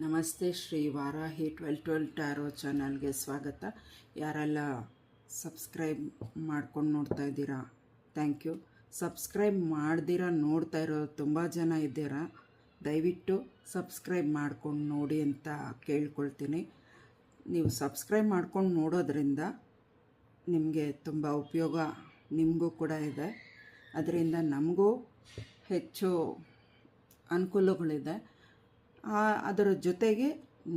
ನಮಸ್ತೆ ಶ್ರೀ ವಾರಾಹಿ 1212 ಟ್ಯಾರೋ ಚಾನಲ್ಗೆ ಸ್ವಾಗತ. ಯಾರೆಲ್ಲ ಸಬ್ಸ್ಕ್ರೈಬ್ ಮಾಡ್ಕೊಂಡು ನೋಡ್ತಾ ಇದ್ದೀರಾ, ಥ್ಯಾಂಕ್ ಯು. ಸಬ್ಸ್ಕ್ರೈಬ್ ಮಾಡ್ದಿರಾ ನೋಡ್ತಾ ಇರೋ ತುಂಬ ಜನ ಇದ್ದೀರಾ. ದಯವಿಟ್ಟು ಸಬ್ಸ್ಕ್ರೈಬ್ ಮಾಡ್ಕೊಂಡು ನೋಡಿ ಅಂತ ಕೇಳ್ಕೊಳ್ತೀನಿ. ನೀವು ಸಬ್ಸ್ಕ್ರೈಬ್ ಮಾಡ್ಕೊಂಡು ನೋಡೋದ್ರಿಂದ ನಿಮಗೆ ತುಂಬ ಉಪಯೋಗ ನಿಮಗೂ ಕೂಡ ಇದೆ. ಅದರಿಂದ ನಮಗೂ ಹೆಚ್ಚು ಅನುಕೂಲಗಳಿದೆ. ಅದರ ಜೊತೆಗೆ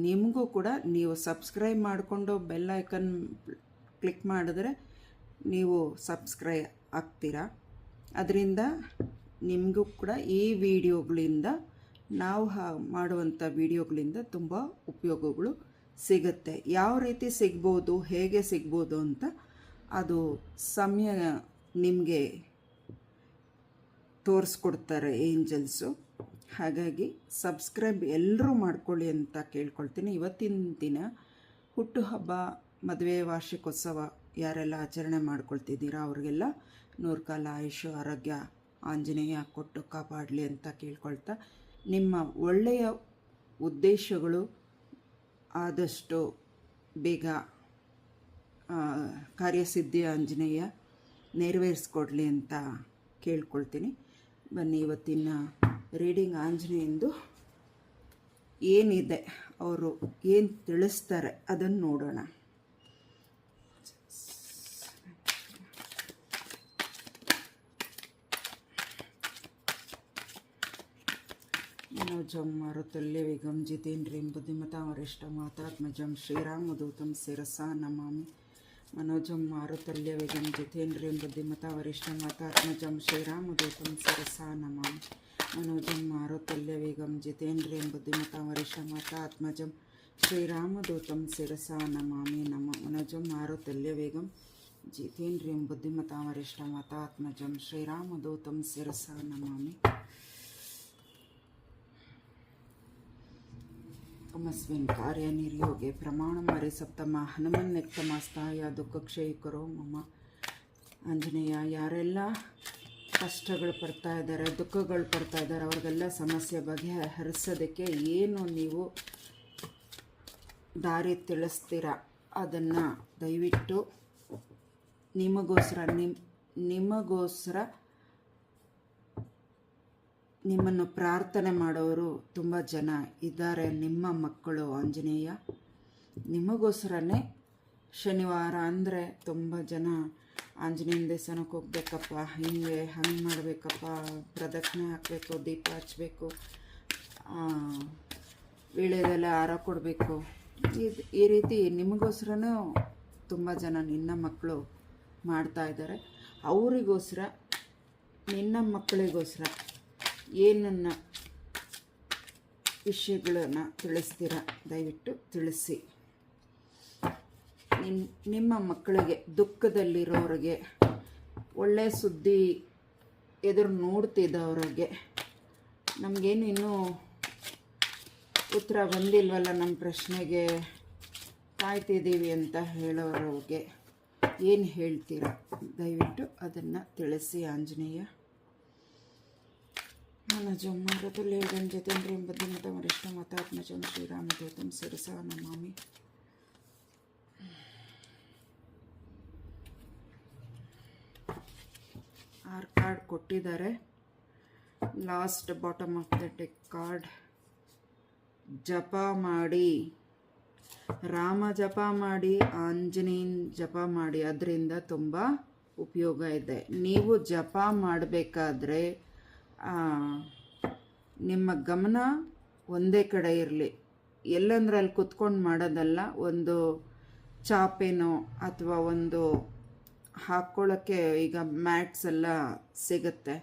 ನಿಮಗೂ ಕೂಡ ನೀವು ಸಬ್ಸ್ಕ್ರೈಬ್ ಮಾಡಿಕೊಂಡು ಬೆಲ್ ಐಕನ್ ಕ್ಲಿಕ್ ಮಾಡಿದ್ರೆ ನೀವು ಸಬ್ಸ್ಕ್ರೈಬ್ ಆಗ್ತೀರಾ. ಅದರಿಂದ ನಿಮಗೂ ಕೂಡ ಈ ವಿಡಿಯೋಗಳಿಂದ ನಾವು ಮಾಡುವಂಥ ವಿಡಿಯೋಗಳಿಂದ ತುಂಬ ಉಪಯೋಗಗಳು ಸಿಗುತ್ತೆ. ಯಾವ ರೀತಿ ಸಿಗ್ಬೋದು, ಹೇಗೆ ಸಿಗ್ಬೋದು ಅಂತ ಅದು ಸಮಯ ನಿಮಗೆ ತೋರಿಸ್ಕೊಡ್ತಾರೆ ಏಂಜಲ್ಸು. ಹಾಗಾಗಿ ಸಬ್ಸ್ಕ್ರೈಬ್ ಎಲ್ಲರೂ ಮಾಡ್ಕೊಳ್ಳಿ ಅಂತ ಕೇಳ್ಕೊಳ್ತೀನಿ. ಇವತ್ತಿನ ದಿನ ಹುಟ್ಟುಹಬ್ಬ, ಮದುವೆ, ವಾರ್ಷಿಕೋತ್ಸವ ಯಾರೆಲ್ಲ ಆಚರಣೆ ಮಾಡ್ಕೊಳ್ತಿದ್ದೀರಾ ಅವ್ರಿಗೆಲ್ಲ ನೂರ್ಕಾಲ ಆಯುಷು ಆರೋಗ್ಯ ಆಂಜನೇಯ ಕೊಟ್ಟು ಕಾಪಾಡಲಿ ಅಂತ ಕೇಳ್ಕೊಳ್ತಾ, ನಿಮ್ಮ ಒಳ್ಳೆಯ ಉದ್ದೇಶಗಳು ಆದಷ್ಟು ಬೇಗ ಕಾರ್ಯಸಿದ್ಧಿ ಆಂಜನೇಯ ನೆರವೇರಿಸ್ಕೊಡ್ಲಿ ಅಂತ ಕೇಳ್ಕೊಳ್ತೀನಿ. ಬನ್ನಿ ಇವತ್ತಿನ ರೀಡಿಂಗ್ ಆಂಜನೇಯಂದು ಏನಿದೆ, ಅವರು ಏನು ತಿಳಿಸ್ತಾರೆ ಅದನ್ನು ನೋಡೋಣ. मनोजं मारुतुल्यवेगं जितेन्द्रियं बुद्धिमतां वरिष्ठं वातात्मजं श्रीरामदूतं शिरसा नमामि. मनोजं मारुतुल्यवेगं जितेन्द्रियं बुद्धिमतां वरिष्ठं वातात्मजं श्रीरामदूतं शिरसा नमामि. मनोजं मारुतुल्यवेगं जितेन्द्रियं बुद्धिमतां वरिष्ठं वातात्मजं श्रीरामदूतं शिरसा नमामि. मनोजं मारुतुल्यवेगं जितेन्द्रियं बुद्धिमतां वरिष्ठं वातात्मजं श्रीरामदूतं शिरसा नमामि. तमस्मिन् कार्य निर्योगे प्रमाणं हरिसप्तमा हनुमन्निक्तमास्ताय ದುಃಖಕ್ಷಯ ಕರೋ ಮಮ. ಆಂಜನೇಯ, ಯಾರೆಲ್ಲ ಕಷ್ಟಗಳು ಪಡ್ತಾ ಇದ್ದಾರೆ, ದುಃಖಗಳು ಪಡ್ತಾ ಇದ್ದಾರೆ, ಅವ್ರಿಗೆಲ್ಲ ಸಮಸ್ಯೆ ಬಗೆಹರಿಸೋದಕ್ಕೆ ಏನು ನೀವು ದಾರಿ ತಿಳಿಸ್ತೀರ ಅದನ್ನು ದಯವಿಟ್ಟು ನಿಮಗೋಸ್ಕರ ನಿಮ್ಮನ್ನು ಪ್ರಾರ್ಥನೆ ಮಾಡೋರು ತುಂಬ ಜನ ಇದ್ದಾರೆ. ನಿಮ್ಮ ಮಕ್ಕಳು ಆಂಜನೇಯ ನಿಮಗೋಸ್ಕರನೇ. ಶನಿವಾರ ಅಂದರೆ ತುಂಬ ಜನ ಆಂಜನೇಯನ ದೇವಸ್ಥಾನಕ್ಕೆ ಹೋಗ್ಬೇಕಪ್ಪ, ಹಂಗೆ ಮಾಡಬೇಕಪ್ಪ, ಪ್ರದಕ್ಷಿಣೆ ಹಾಕಬೇಕು, ದೀಪ ಹಚ್ಚಬೇಕು, ವೀಳ್ಯದೆಲೆ ಹಾರ ಕೊಡಬೇಕು, ಈ ರೀತಿ ನಿಮಗೋಸ್ಕರನೂ ತುಂಬ ಜನ ನಿನ್ನ ಮಕ್ಕಳು ಮಾಡ್ತಾ ಇದ್ದಾರೆ. ಅವರಿಗೋಸ್ಕರ, ನಿನ್ನ ಮಕ್ಕಳಿಗೋಸ್ಕರ ಏನನ್ನ ವಿಷಯಗಳನ್ನು ತಿಳಿಸ್ತೀರ ದಯವಿಟ್ಟು ತಿಳಿಸಿ. ನಿಮ್ಮ ಮಕ್ಕಳಿಗೆ, ದುಃಖದಲ್ಲಿರೋರಿಗೆ, ಒಳ್ಳೆಯ ಸುದ್ದಿ ಎದುರು ನೋಡ್ತಿದ್ದವ್ರಿಗೆ, ನಮಗೇನು ಇನ್ನೂ ಉತ್ತರ ಬಂದಿಲ್ವಲ್ಲ ನಮ್ಮ ಪ್ರಶ್ನೆಗೆ, ಕಾಯ್ತಿದ್ದೀವಿ ಅಂತ ಹೇಳೋರಿಗೆ ಏನು ಹೇಳ್ತೀರ ದಯವಿಟ್ಟು ಅದನ್ನು ತಿಳಿಸಿ ಆಂಜನೇಯ. मनोजं मारुतुल्यवेगं जितेन्द्रियं बुद्धिमतां वरिष्ठं वातात्मजं श्रीरामदूतं शिरसा नमामि. ಆರು ಕಾರ್ಡ್ ಕೊಟ್ಟಿದ್ದಾರೆ. Last bottom of the deck card. ಜಪ ಮಾಡಿ, ರಾಮ ಜಪ ಮಾಡಿ, ಆಂಜನೇಯನ ಜಪ ಮಾಡಿ, ಅದರಿಂದ ತುಂಬ ಉಪಯೋಗ ಇದೆ. ನೀವು ಜಪ ಮಾಡಬೇಕಾದ್ರೆ ನಿಮ್ಮ ಗಮನ ಒಂದೇ ಕಡೆ ಇರಲಿ. ಎಲ್ಲಂದ್ರೆ ಅಲ್ಲಿ ಕುತ್ಕೊಂಡು ಮಾಡೋದಲ್ಲ. ಒಂದು ಚಾಪೇನೋ ಅಥವಾ ಒಂದು ಹಾಕ್ಕೊಳ್ಳೋಕ್ಕೆ ಈಗ ಮ್ಯಾಟ್ಸ್ ಎಲ್ಲ ಸಿಗುತ್ತೆ,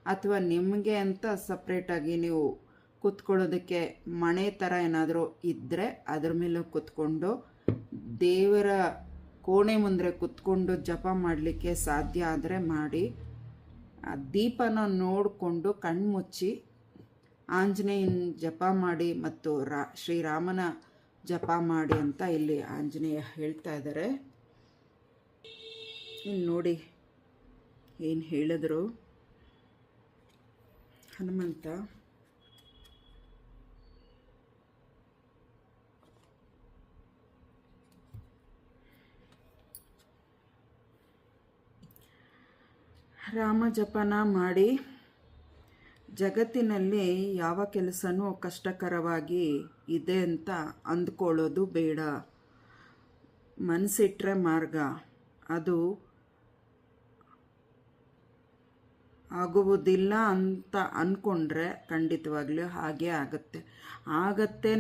ಅಥವಾ ನಿಮಗೆ ಅಂತ ಸಪ್ರೇಟಾಗಿ ನೀವು ಕುತ್ಕೊಳ್ಳೋದಕ್ಕೆ ಮಣೆ ಥರ ಏನಾದರೂ ಇದ್ದರೆ ಅದ್ರ ಮೇಲೆ ಕುತ್ಕೊಂಡು, ದೇವರ ಕೋಣೆ ಮುಂದೆ ಕುತ್ಕೊಂಡು ಜಪ ಮಾಡಲಿಕ್ಕೆ ಸಾಧ್ಯ ಆದರೆ ಮಾಡಿ. ದೀಪನ ನೋಡಿಕೊಂಡು ಕಣ್ಮುಚ್ಚಿ ಆಂಜನೇಯನ ಜಪ ಮಾಡಿ ಮತ್ತು ಶ್ರೀರಾಮನ ಜಪ ಮಾಡಿ ಅಂತ ಇಲ್ಲಿ ಆಂಜನೇಯ ಹೇಳ್ತಾ ಇದ್ದಾರೆ. ಇನ್ನು ನೋಡಿ ಏನು ಹೇಳಿದ್ರು ಹನುಮಂತ. ರಾಮ ಜಪನ ಮಾಡಿ ಜಗತ್ತಿನಲ್ಲಿ ಯಾವ ಕೆಲಸನೂ ಕಷ್ಟಕರವಾಗಿ ಇದೆ ಅಂತ ಅಂದ್ಕೊಳ್ಳೋದು ಬೇಡ. ಮನಸ್ಸಿಟ್ರೆ ಮಾರ್ಗ, ಅದು ಆಗುವುದಿಲ್ಲ ಅಂತ ಅಂದ್ಕೊಂಡ್ರೆ ಖಂಡಿತವಾಗ್ಲೂ ಹಾಗೇ ಆಗತ್ತೆ.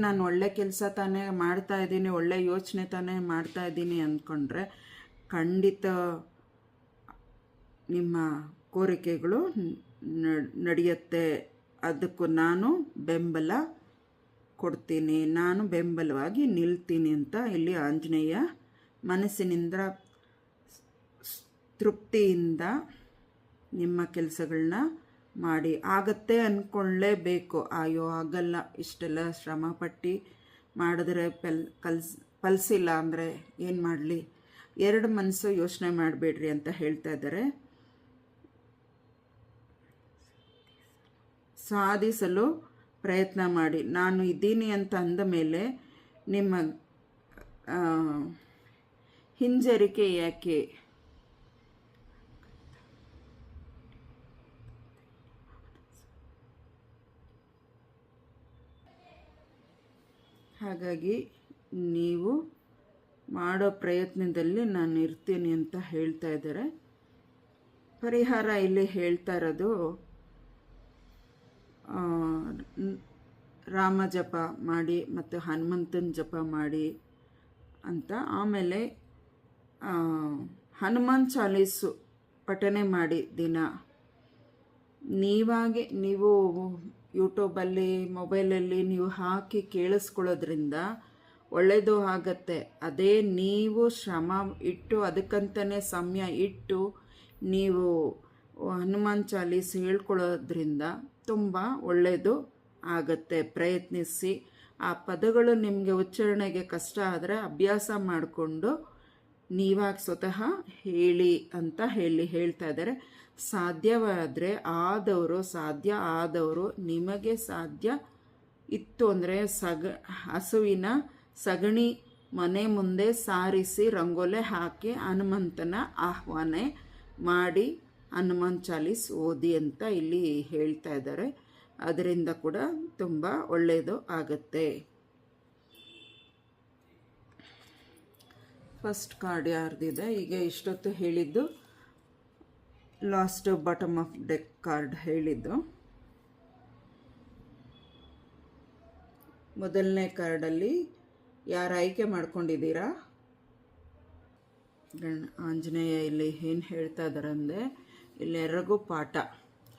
ನಾನು ಒಳ್ಳೆ ಕೆಲಸ ತಾನೇ ಮಾಡ್ತಾಯಿದ್ದೀನಿ, ಒಳ್ಳೆ ಯೋಚನೆ ತಾನೇ ಮಾಡ್ತಾಯಿದ್ದೀನಿ ಅಂದ್ಕೊಂಡ್ರೆ ಖಂಡಿತ ನಿಮ್ಮ ಕೋರಿಕೆಗಳು ನಡೆಯುತ್ತೆ. ಅದಕ್ಕೂ ನಾನು ಬೆಂಬಲ ಕೊಡ್ತೀನಿ, ನಾನು ಬೆಂಬಲವಾಗಿ ನಿಲ್ತೀನಿ ಅಂತ ಇಲ್ಲಿ ಆಂಜನೇಯ ಮನಸ್ಸಿನಿಂದ ತೃಪ್ತಿಯಿಂದ ನಿಮ್ಮ ಕೆಲಸಗಳನ್ನ ಮಾಡಿ. ಆಗತ್ತೆ ಅಂದ್ಕೊಳ್ಳೇಬೇಕು. ಅಯ್ಯೋ ಆಗಲ್ಲ, ಇಷ್ಟೆಲ್ಲ ಶ್ರಮಪಟ್ಟು ಮಾಡಿದ್ರೆ ಫಲಿಸಿಲ್ಲ ಅಂದರೆ ಏನು ಮಾಡಲಿ, ಎರಡು ಮನಸ್ಸು ಯೋಚನೆ ಮಾಡಬೇಡ್ರಿ ಅಂತ ಹೇಳ್ತಾ ಇದ್ದಾರೆ. ಸಾಧಿಸಲು ಪ್ರಯತ್ನ ಮಾಡಿ. ನಾನು ಇದ್ದೀನಿ ಅಂತ ಅಂದ ಮೇಲೆ ನಿಮ್ಮ ಹಿಂಜರಿಕೆ ಯಾಕೆ? ಹಾಗಾಗಿ ನೀವು ಮಾಡೋ ಪ್ರಯತ್ನದಲ್ಲಿ ನಾನು ಇರ್ತೀನಿ ಅಂತ ಹೇಳ್ತಾ ಇದ್ದಾರೆ. ಪರಿಹಾರ ಇಲ್ಲಿ ಹೇಳ್ತಾ ಇರೋದು ರಾಮ ಜಪ ಮಾಡಿ ಮತ್ತು ಹನುಮಂತನ ಜಪ ಮಾಡಿ ಅಂತ. ಆಮೇಲೆ ಹನುಮಾನ್ ಚಾಲೀಸು ಪಠನೆ ಮಾಡಿ ದಿನ. ನೀವು ಯೂಟ್ಯೂಬಲ್ಲಿ ಮೊಬೈಲಲ್ಲಿ ನೀವು ಹಾಕಿ ಕೇಳಿಸ್ಕೊಳ್ಳೋದ್ರಿಂದ ಒಳ್ಳೆಯದು ಆಗತ್ತೆ. ಅದೇ ನೀವು ಶ್ರಮ ಇಟ್ಟು ಅದಕ್ಕಂತಲೇ ಸಮಯ ಇಟ್ಟು ನೀವು ಹನುಮಾನ್ ಚಾಲೀಸ್ ಹೇಳ್ಕೊಳ್ಳೋದ್ರಿಂದ ತುಂಬ ಒಳ್ಳೆಯದು ಆಗತ್ತೆ. ಪ್ರಯತ್ನಿಸಿ. ಆ ಪದಗಳು ನಿಮಗೆ ಉಚ್ಚಾರಣೆಗೆ ಕಷ್ಟ ಆದರೆ ಅಭ್ಯಾಸ ಮಾಡಿಕೊಂಡು ನೀವಾಗಿ ಸ್ವತಃ ಹೇಳಿ ಅಂತ ಹೇಳ್ತಾ ಇದ್ದಾರೆ. ಸಾಧ್ಯವಾದರೆ ಸಾಧ್ಯ ಆದವರು ನಿಮಗೆ ಸಾಧ್ಯ ಇತ್ತು ಅಂದರೆ ಹಸುವಿನ ಸಗಣಿ ಮನೆ ಮುಂದೆ ಸಾರಿಸಿ ರಂಗೋಲೆ ಹಾಕಿ ಹನುಮಂತನ ಆಹ್ವಾನ ಮಾಡಿ ಹನುಮಾನ್ ಚಾಲೀಸ್ ಓದಿ ಅಂತ ಇಲ್ಲಿ ಹೇಳ್ತಾ ಇದ್ದಾರೆ. ಅದರಿಂದ ಕೂಡ ತುಂಬ ಒಳ್ಳೆಯದು ಆಗತ್ತೆ. ಫಸ್ಟ್ ಕಾರ್ಡ್ ಯಾರ್ದಿದೆ? ಈಗ ಇಷ್ಟೊತ್ತು ಹೇಳಿದ್ದು last bottom of deck card ಹೇಳಿದ್ದು. ಮೊದಲನೇ ಕಾರ್ಡಲ್ಲಿ ಯಾರು ಆಯ್ಕೆ ಮಾಡ್ಕೊಂಡಿದ್ದೀರಾ? ಆಂಜನೇಯ ಇಲ್ಲಿ ಏನು ಹೇಳ್ತಾ ಇದ್ದಾರೆ ಅಂದರೆ, ಇಲ್ಲೆರಗೂ ಪಾಠ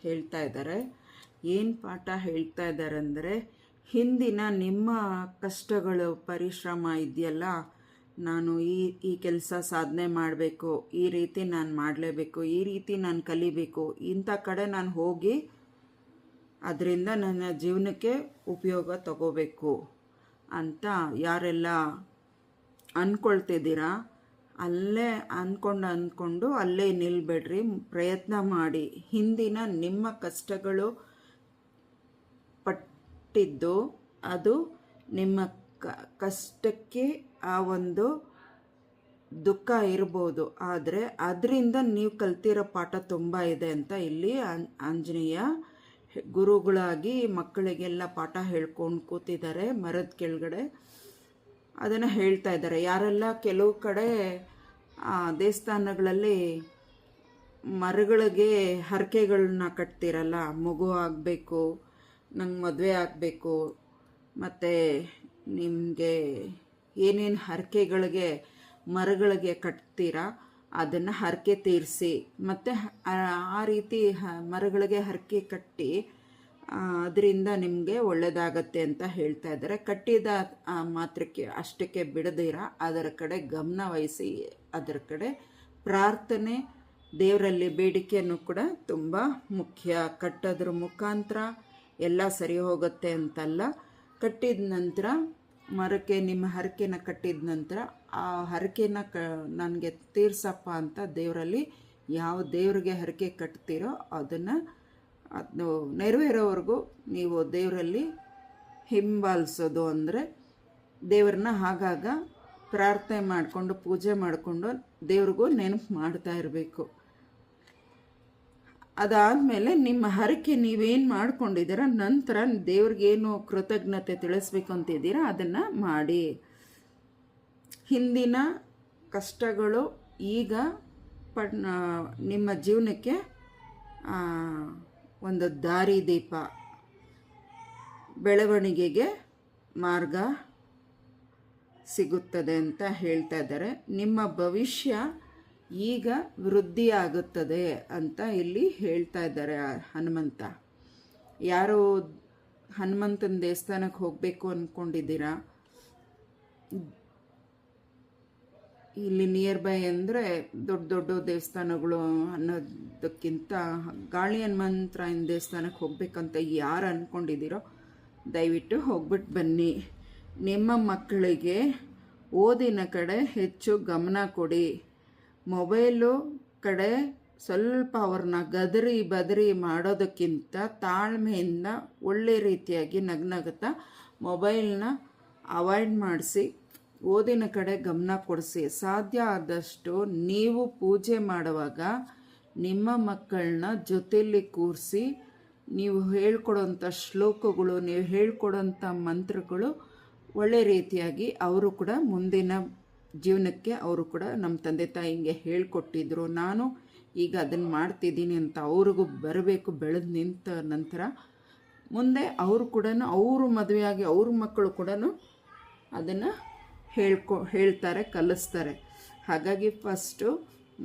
ಹೇಳ್ತಾ ಇದ್ದಾರೆ. ಏನು ಪಾಠ ಹೇಳ್ತಾ ಇದ್ದಾರೆ ಅಂದರೆ, ಹಿಂದಿನ ನಿಮ್ಮ ಕಷ್ಟಗಳು ಪರಿಶ್ರಮ ಇದೆಯಲ್ಲ, ನಾನು ಈ ಕೆಲಸ ಸಾಧನೆ ಮಾಡಬೇಕು, ಈ ರೀತಿ ನಾನು ಮಾಡಲೇಬೇಕು, ಈ ರೀತಿ ನಾನು ಕಲಿಬೇಕು, ಇಂಥ ಕಡೆ ನಾನು ಹೋಗಿ ಅದರಿಂದ ನನ್ನ ಜೀವನಕ್ಕೆ ಉಪಯೋಗ ತಗೋಬೇಕು ಅಂತ ಯಾರೆಲ್ಲ ಅಂದ್ಕೊಳ್ತಿದ್ದೀರಾ, ಅಲ್ಲೇ ಅಂದ್ಕೊಂಡು ಅಲ್ಲೇ ನಿಲ್ಬೇಡ್ರಿ. ಪ್ರಯತ್ನ ಮಾಡಿ. ಹಿಂದಿನ ನಿಮ್ಮ ಕಷ್ಟಗಳು ಪಟ್ಟಿದ್ದು ಅದು ನಿಮ್ಮ ಕಷ್ಟಕ್ಕೆ ಆ ಒಂದು ದುಃಖ ಇರ್ಬೋದು, ಆದರೆ ಅದರಿಂದ ನೀವು ಕಲ್ತಿರೋ ಪಾಠ ತುಂಬ ಇದೆ ಅಂತ ಇಲ್ಲಿ ಆಂಜನೇಯ ಗುರುಗಳಾಗಿ ಮಕ್ಕಳಿಗೆಲ್ಲ ಪಾಠ ಹೇಳ್ಕೊಂಡು ಕೂತಿದ್ದಾರೆ ಮರದ ಕೆಳಗಡೆ. ಅದನ್ನು ಹೇಳ್ತಾ ಇದ್ದಾರೆ. ಯಾರೆಲ್ಲ ಕೆಲವು ಕಡೆ ದೇವಸ್ಥಾನಗಳಲ್ಲಿ ಮರಗಳಿಗೆ ಹರಕೆಗಳನ್ನ ಕಟ್ತಿರಲ್ಲ, ಮಗು ಆಗಬೇಕು, ನಂಗೆ ಮದುವೆ ಆಗಬೇಕು, ಮತ್ತು ನಿಮಗೆ ಏನೇನು ಹರಕೆಗಳಿಗೆ ಮರಗಳಿಗೆ ಕಟ್ತೀರಾ ಅದನ್ನು ಹರಕೆ ತೀರಿಸಿ, ಮತ್ತು ಆ ರೀತಿ ಮರಗಳಿಗೆ ಹರಕೆ ಕಟ್ಟಿ ಅದರಿಂದ ನಿಮಗೆ ಒಳ್ಳೆಯದಾಗತ್ತೆ ಅಂತ ಹೇಳ್ತಾ ಇದ್ದಾರೆ. ಕಟ್ಟಿದ ಮಾತ್ರಕ್ಕೆ ಅಷ್ಟಕ್ಕೆ ಬಿಡದಿರ ಅದರ ಕಡೆ ಗಮನ ವಹಿಸಿ, ಅದರ ಕಡೆ ಪ್ರಾರ್ಥನೆ, ದೇವರಲ್ಲಿ ಬೇಡಿಕೆಯನ್ನು ಕೂಡ ತುಂಬ ಮುಖ್ಯ. ಕಟ್ಟೋದ್ರ ಮುಖಾಂತರ ಎಲ್ಲ ಸರಿ ಹೋಗುತ್ತೆ ಅಂತಲ್ಲ. ಕಟ್ಟಿದ ನಂತರ ಮರಕ್ಕೆ ನಿಮ್ಮ ಹರಕೆನ ಕಟ್ಟಿದ ನಂತರ ಆ ಹರಕೆನ ನನಗೆ ತೀರ್ಸಪ್ಪ ಅಂತ ದೇವರಲ್ಲಿ ಯಾವ ದೇವರಿಗೆ ಹರಕೆ ಕಟ್ತೀರೋ ಅದು ನೆರವೇರೋವರೆಗೂ ನೀವು ದೇವರಲ್ಲಿ ಹಿಂಬಾಲಿಸೋದು. ಅಂದರೆ ದೇವ್ರನ್ನ ಆಗಾಗ ಪ್ರಾರ್ಥನೆ ಮಾಡಿಕೊಂಡು ಪೂಜೆ ಮಾಡಿಕೊಂಡು ದೇವ್ರಿಗೂ ನೆನಪು ಮಾಡ್ತಾ ಇರಬೇಕು. ಅದಾದಮೇಲೆ ನಿಮ್ಮ ಹರಕೆ ನೀವೇನು ಮಾಡ್ಕೊಂಡಿದ್ದೀರ ನಂತರ ದೇವ್ರಿಗೇನು ಕೃತಜ್ಞತೆ ತಿಳಿಸ್ಬೇಕು ಅಂತಿದ್ದೀರ ಅದನ್ನು ಮಾಡಿ. ಹಿಂದಿನ ಕಷ್ಟಗಳು ಈಗ ನಿಮ್ಮ ಜೀವನಕ್ಕೆ ಒಂದು ದಾರಿದೀಪ, ಬೆಳವಣಿಗೆಗೆ ಮಾರ್ಗ ಸಿಗುತ್ತದೆ ಅಂತ ಹೇಳ್ತಾ ಇದ್ದಾರೆ. ನಿಮ್ಮ ಭವಿಷ್ಯ ಈಗ ವೃದ್ಧಿಯಾಗುತ್ತದೆ ಅಂತ ಇಲ್ಲಿ ಹೇಳ್ತಾ ಇದ್ದಾರೆ ಹನುಮಂತ. ಯಾರು ಹನುಮಂತನ ದೇವಸ್ಥಾನಕ್ಕೆ ಹೋಗಬೇಕು ಅಂದ್ಕೊಂಡಿದ್ದೀರಾ, ಇಲ್ಲಿ ನಿಯರ್ ಬೈ ಅಂದರೆ ದೊಡ್ಡ ದೊಡ್ಡ ದೇವಸ್ಥಾನಗಳು ಅನ್ನೋದಕ್ಕಿಂತ ಗಾಳಿ ಹನುಮಂತರಾಯನ ದೇವಸ್ಥಾನಕ್ಕೆ ಹೋಗ್ಬೇಕಂತ ಯಾರು ಅಂದ್ಕೊಂಡಿದ್ದೀರೋ ದಯವಿಟ್ಟು ಹೋಗ್ಬಿಟ್ಟು ಬನ್ನಿ. ನಿಮ್ಮ ಮಕ್ಕಳಿಗೆ ಓದಿನ ಕಡೆ ಹೆಚ್ಚು ಗಮನ ಕೊಡಿ. ಮೊಬೈಲು ಕಡೆ ಸ್ವಲ್ಪ ಅವ್ರನ್ನ ಗದರಿ ಬದರಿ ಮಾಡೋದಕ್ಕಿಂತ ತಾಳ್ಮೆಯಿಂದ ಒಳ್ಳೆ ರೀತಿಯಾಗಿ ನಗ್ನಗುತ್ತಾ ಮೊಬೈಲ್ನ ಅವಾಯ್ಡ್ ಮಾಡಿಸಿ ಓದಿನ ಕಡೆ ಗಮನ ಕೊಡಿಸಿ. ಸಾಧ್ಯ ಆದಷ್ಟು ನೀವು ಪೂಜೆ ಮಾಡುವಾಗ ನಿಮ್ಮ ಮಕ್ಕಳನ್ನ ಜೊತೆಯಲ್ಲಿ ಕೂರಿಸಿ ನೀವು ಹೇಳ್ಕೊಡೋಂಥ ಶ್ಲೋಕಗಳು, ನೀವು ಹೇಳ್ಕೊಡೋಂಥ ಮಂತ್ರಗಳು ಒಳ್ಳೆ ರೀತಿಯಾಗಿ ಅವರು ಕೂಡ ಮುಂದಿನ ಜೀವನಕ್ಕೆ ಅವರು ಕೂಡ ನಮ್ಮ ತಂದೆ ತಾಯಿ ಹಿಂಗೆ ಹೇಳ್ಕೊಟ್ಟಿದ್ರು, ನಾನು ಈಗ ಅದನ್ನು ಮಾಡ್ತಿದ್ದೀನಿ ಅಂತ ಅವ್ರಿಗೂ ಬರಬೇಕು. ಬೆಳೆದು ನಿಂತ ನಂತರ ಮುಂದೆ ಅವರು ಕೂಡ ಅವರು ಮದುವೆಯಾಗಿ ಅವ್ರ ಮಕ್ಕಳು ಕೂಡ ಅದನ್ನು ಹೇಳ್ತಾರೆ, ಕಲಿಸ್ತಾರೆ. ಹಾಗಾಗಿ ಫಸ್ಟು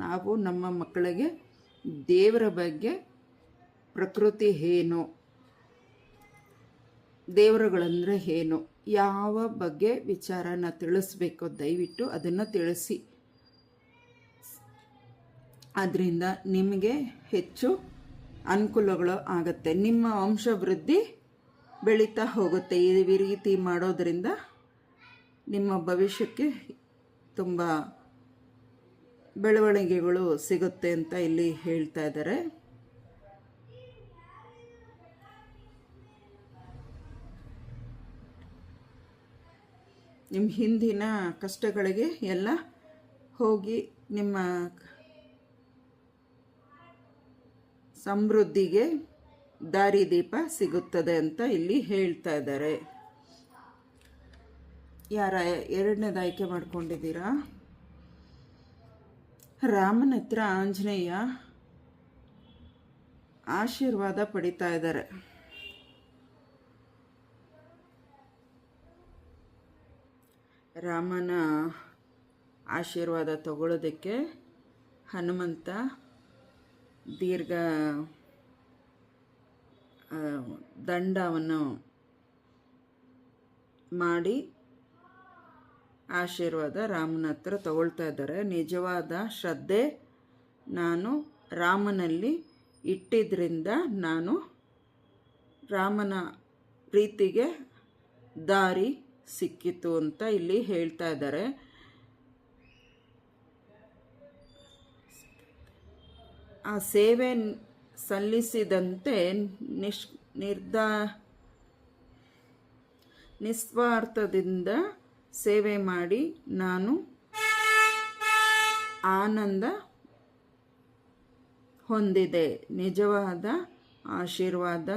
ನಾವು ನಮ್ಮ ಮಕ್ಕಳಿಗೆ ದೇವರ ಬಗ್ಗೆ, ಪ್ರಕೃತಿ ಏನು, ದೇವರುಗಳಂದರೆ ಏನು, ಯಾವ ಬಗ್ಗೆ ವಿಚಾರನ ತಿಳಿಸ್ಬೇಕು ದಯವಿಟ್ಟು ಅದನ್ನು ತಿಳಿಸಿ. ಅದರಿಂದ ನಿಮಗೆ ಹೆಚ್ಚು ಅನುಕೂಲಗಳು ಆಗುತ್ತೆ, ನಿಮ್ಮ ವಂಶವೃದ್ಧಿ ಬೆಳೀತಾ ಹೋಗುತ್ತೆ. ಈ ರೀತಿ ಮಾಡೋದರಿಂದ ನಿಮ್ಮ ಭವಿಷ್ಯಕ್ಕೆ ತುಂಬ ಬೆಳವಣಿಗೆಗಳು ಸಿಗುತ್ತೆ ಅಂತ ಇಲ್ಲಿ ಹೇಳ್ತಾ ಇದ್ದಾರೆ. ನಿಮ್ಮ ಹಿಂದಿನ ಕಷ್ಟಗಳಿಗೆ ಎಲ್ಲ ಹೋಗಿ ನಿಮ್ಮ ಸಮೃದ್ಧಿಗೆ ದಾರಿದೀಪ ಸಿಗುತ್ತದೆ ಅಂತ ಇಲ್ಲಿ ಹೇಳ್ತಾ ಇದ್ದಾರೆ. ಯಾರ ಎರಡನೇದು ಆಯ್ಕೆ ಮಾಡ್ಕೊಂಡಿದ್ದೀರಾ? ರಾಮನ ಹತ್ರ ಆಂಜನೇಯ ಆಶೀರ್ವಾದ ಪಡಿತಾ ಇದ್ದಾರೆ. ರಾಮನ ಆಶೀರ್ವಾದ ತಗೊಳ್ಳೋದಕ್ಕೆ ಹನುಮಂತ ದೀರ್ಘ ದಂಡವನ್ನು ಮಾಡಿ ಆಶೀರ್ವಾದ ರಾಮನ ಹತ್ರ ತಗೊಳ್ತಾ ಇದ್ದಾರೆ. ನಿಜವಾದ ಶ್ರದ್ಧೆ ನಾನು ರಾಮನಲ್ಲಿ ಇಟ್ಟಿದ್ದರಿಂದ ನಾನು ರಾಮನ ಪ್ರೀತಿಗೆ ದಾರಿ ಸಿಕ್ಕಿತು ಅಂತ ಇಲ್ಲಿ ಹೇಳ್ತಾ ಇದ್ದಾರೆ. ಆ ಸೇವೆ ಸಲ್ಲಿಸಿದಂತೆ ನಿಸ್ವಾರ್ಥದಿಂದ ಸೇವೆ ಮಾಡಿ ನಾನು ಆನಂದ ಹೊಂದಿದೆ. ನಿಜವಾದ ಆಶೀರ್ವಾದ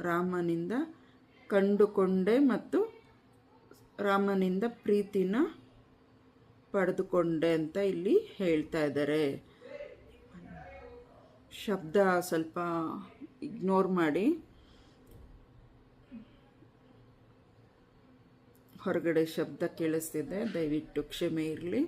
ರಾಮನಿಂದ ಕಂಡುಕೊಂಡೆ ಮತ್ತು ರಾಮನಿಂದ ಪ್ರೀತಿನ ಪಡೆದುಕೊಂಡೆ ಅಂತ ಇಲ್ಲಿ ಹೇಳ್ತಾ ಇದ್ದಾರೆ. ಶಬ್ದ ಸ್ವಲ್ಪ ಇಗ್ನೋರ್ ಮಾಡಿ, ಹೊರಗಡೆ ಶಬ್ದ ಕೇಳಿಸ್ತಿದೆ, ದಯವಿಟ್ಟು ಕ್ಷಮೆ ಇರಲಿ.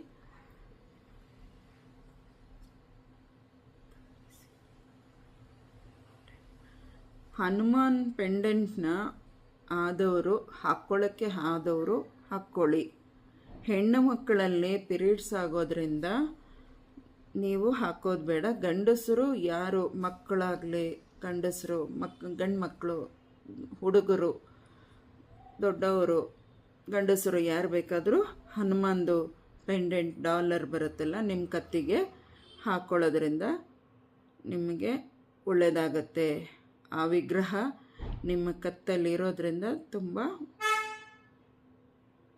ಹನುಮಾನ್ ಪೆಂಡೆಂಟ್ನ ಆದವರು ಹಾಕ್ಕೊಳ್ಳೋಕ್ಕೆ ಆದವರು ಹಾಕ್ಕೊಳ್ಳಿ. ಹೆಣ್ಣು ಮಕ್ಕಳಲ್ಲಿ ಪಿರಿಯಡ್ಸ್ ಆಗೋದ್ರಿಂದ ನೀವು ಹಾಕೋದು ಬೇಡ. ಗಂಡಸರು ಯಾರು ಮಕ್ಕಳಾಗಲಿ, ಗಂಡಸರು ಗಂಡು ಮಕ್ಕಳು, ಹುಡುಗರು, ದೊಡ್ಡವರು, ಗಂಡಸರು ಯಾರು ಬೇಕಾದರೂ ಹನುಮಾನ್ದು ಪೆಂಡೆಂಟ್ ಡಾಲರ್ ಬರುತ್ತಲ್ಲ ನಿಮ್ಮ ಕತ್ತಿಗೆ ಹಾಕ್ಕೊಳ್ಳೋದ್ರಿಂದ ನಿಮಗೆ ಒಳ್ಳೆಯದಾಗತ್ತೆ. ಆ ವಿಗ್ರಹ ನಿಮ್ಮ ಕತ್ತಲ್ಲಿರೋದ್ರಿಂದ ತುಂಬ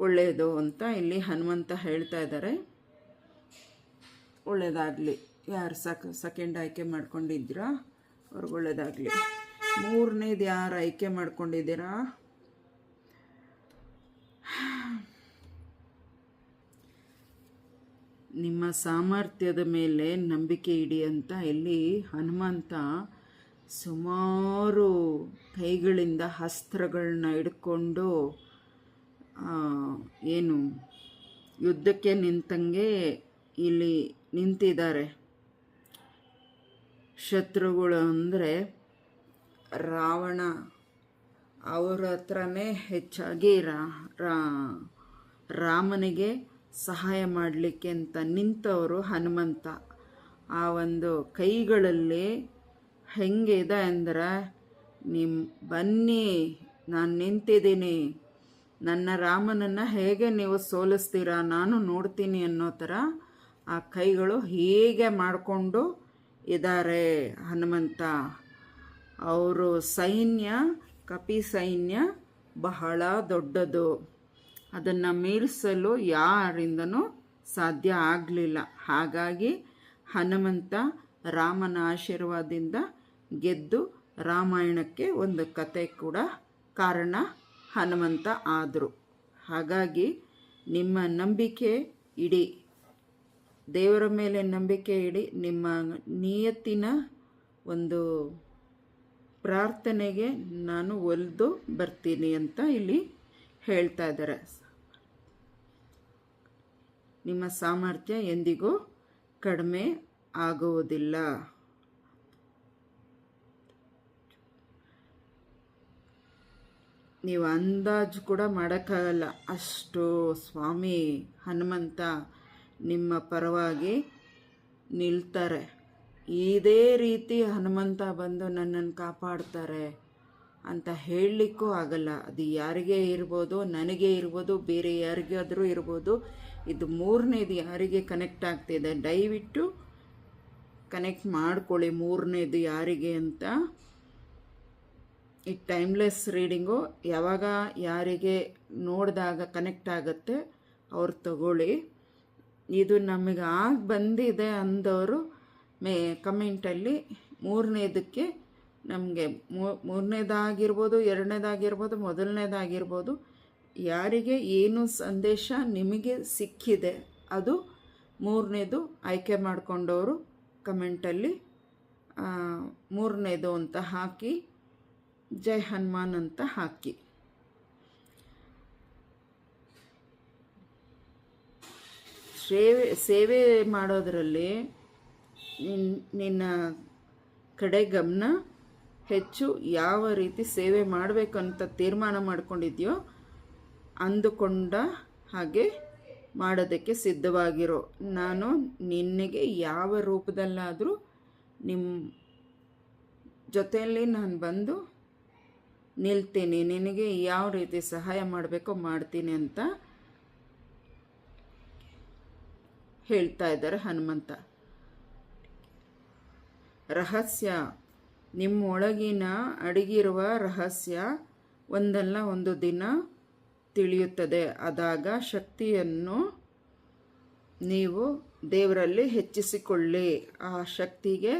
ಒಳ್ಳೆಯದು ಅಂತ ಇಲ್ಲಿ ಹನುಮಂತ ಹೇಳ್ತಾ ಇದ್ದಾರೆ. ಒಳ್ಳೆಯದಾಗಲಿ. ಯಾರು ಸೆಕೆಂಡ್ ಆಯ್ಕೆ ಮಾಡ್ಕೊಂಡಿದ್ದೀರಾ ಅವ್ರಿಗೆ ಒಳ್ಳೆಯದಾಗಲಿ. ಮೂರನೇದು ಯಾರು ಆಯ್ಕೆ ಮಾಡ್ಕೊಂಡಿದ್ದೀರಾ? ನಿಮ್ಮ ಸಾಮರ್ಥ್ಯದ ಮೇಲೆ ನಂಬಿಕೆ ಇಡಿ ಅಂತ ಇಲ್ಲಿ ಹನುಮಂತ ಸುಮಾರು ಕೈಗಳಿಂದ ಅಸ್ತ್ರಗಳನ್ನ ಹಿಡ್ಕೊಂಡು ಏನು ಯುದ್ಧಕ್ಕೆ ನಿಂತಂಗೆ ಇಲ್ಲಿ ನಿಂತಿದ್ದಾರೆ. ಶತ್ರುಗಳು ಅಂದರೆ ರಾವಣ, ಅವರ ಹತ್ರನೇ ಹೆಚ್ಚಾಗಿ ರಾಮನಿಗೆ ಸಹಾಯ ಮಾಡಲಿಕ್ಕೆ ಅಂತ ನಿಂತವರು ಹನುಮಂತ. ಆ ಒಂದು ಕೈಗಳಲ್ಲಿ ಹೆಂಗಿದೆ ಅಂದರೆ, ಬನ್ನಿ ನಾನು ನಿಂತಿದ್ದೀನಿ, ನನ್ನ ರಾಮನನ್ನು ಹೇಗೆ ನೀವು ಸೋಲಿಸ್ತೀರಾ ನಾನು ನೋಡ್ತೀನಿ ಅನ್ನೋ ಥರ ಆ ಕೈಗಳು ಹೀಗೆ ಮಾಡಿಕೊಂಡು ಇದ್ದಾರೆ ಹನುಮಂತ. ಅವರು ಸೈನ್ಯ, ಕಪಿ ಸೈನ್ಯ ಬಹಳ ದೊಡ್ಡದು, ಅದನ್ನು ಮೀರಿಸಲು ಯಾರಿಂದನೂ ಸಾಧ್ಯ ಆಗಲಿಲ್ಲ. ಹಾಗಾಗಿ ಹನುಮಂತ ರಾಮನ ಆಶೀರ್ವಾದದಿಂದ ಗೆದ್ದು ರಾಮಾಯಣಕ್ಕೆ ಒಂದು ಕತೆ ಕೂಡ ಕಾರಣ ಹನುಮಂತ ಆದರು. ಹಾಗಾಗಿ ನಿಮ್ಮ ನಂಬಿಕೆ ಇಡಿ, ದೇವರ ಮೇಲೆ ನಂಬಿಕೆ ಇಡಿ, ನಿಮ್ಮ ನಿಯತ್ತಿನ ಒಂದು ಪ್ರಾರ್ಥನೆಗೆ ನಾನು ಒಲಿದು ಬರ್ತೀನಿ ಅಂತ ಇಲ್ಲಿ ಹೇಳ್ತಾ ಇದ್ದಾರೆ. ನಿಮ್ಮ ಸಾಮರ್ಥ್ಯ ಎಂದಿಗೂ ಕಡಿಮೆ ಆಗುವುದಿಲ್ಲ. ನೀವು ಅಂದಾಜು ಕೂಡ ಮಾಡೋಕ್ಕಾಗಲ್ಲ, ಅಷ್ಟು ಸ್ವಾಮಿ ಹನುಮಂತ ನಿಮ್ಮ ಪರವಾಗಿ ನಿಲ್ತಾರೆ. ಇದೇ ರೀತಿ ಹನುಮಂತ ಬಂದು ನನ್ನನ್ನು ಕಾಪಾಡ್ತಾರೆ ಅಂತ ಹೇಳಲಿಕ್ಕೂ ಆಗಲ್ಲ. ಅದು ಯಾರಿಗೇ ಇರ್ಬೋದು, ನನಗೆ ಇರ್ಬೋದು, ಬೇರೆ ಯಾರಿಗಾದರೂ ಇರ್ಬೋದು. ಇದು ಮೂರನೇದು ಯಾರಿಗೆ ಕನೆಕ್ಟ್ ಆಗ್ತಿದೆ ದಯವಿಟ್ಟು ಕನೆಕ್ಟ್ ಮಾಡ್ಕೊಳ್ಳಿ. ಮೂರನೇದು ಯಾರಿಗೆ ಅಂತ ಈ ಟೈಮ್ಲೆಸ್ ರೀಡಿಂಗು ಯಾವಾಗ ಯಾರಿಗೆ ನೋಡಿದಾಗ ಕನೆಕ್ಟ್ ಆಗುತ್ತೆ ಅವ್ರು ತಗೊಳ್ಳಿ. ಇದು ನಮಗೆ ಬಂದಿದೆ ಅಂದವರು ಕಮೆಂಟಲ್ಲಿ ಮೂರನೇದಕ್ಕೆ ನಮಗೆ ಮೂರನೇದಾಗಿರ್ಬೋದು, ಎರಡನೇದಾಗಿರ್ಬೋದು, ಮೊದಲನೇದಾಗಿರ್ಬೋದು, ಯಾರಿಗೆ ಏನು ಸಂದೇಶ ನಿಮಗೆ ಸಿಕ್ಕಿದೆ ಅದು ಮೂರನೇದು ಆಯ್ಕೆ ಮಾಡಿಕೊಂಡವರು ಕಮೆಂಟಲ್ಲಿ ಮೂರನೇದು ಅಂತ ಹಾಕಿ ಜೈ ಹನುಮಾನ್ ಅಂತ ಹಾಕಿ. ಸೇವೆ ಮಾಡೋದರಲ್ಲಿ ನಿನ್ನ ಕಡೆ ಗಮನ ಹೆಚ್ಚು. ಯಾವ ರೀತಿ ಸೇವೆ ಮಾಡಬೇಕಂತ ತೀರ್ಮಾನ ಮಾಡ್ಕೊಂಡಿದ್ಯೋ ಅಂದುಕೊಂಡ ಹಾಗೆ ಮಾಡೋದಕ್ಕೆ ಸಿದ್ಧವಾಗಿರೋ. ನಾನು ನಿನಗೆ ಯಾವ ರೂಪದಲ್ಲಾದರೂ ನಿಮ್ಮ ಜೊತೆಯಲ್ಲಿ ನಾನು ಬಂದು ನಿಲ್ತೀನಿ, ನಿನಗೆ ಯಾವ ರೀತಿ ಸಹಾಯ ಮಾಡಬೇಕೋ ಮಾಡ್ತೀನಿ ಅಂತ ಹೇಳ್ತಾ ಇದ್ದಾರೆ ಹನುಮಂತ. ರಹಸ್ಯ, ನಿಮ್ಮೊಳಗಿನ ಅಡಗಿರುವ ರಹಸ್ಯ ಒಂದಲ್ಲ ಒಂದು ದಿನ ತಿಳಿಯುತ್ತದೆ. ಆದಾಗ ಶಕ್ತಿಯನ್ನು ನೀವು ದೇವರಲ್ಲಿ ಹೆಚ್ಚಿಸಿಕೊಳ್ಳಿ, ಆ ಶಕ್ತಿಗೆ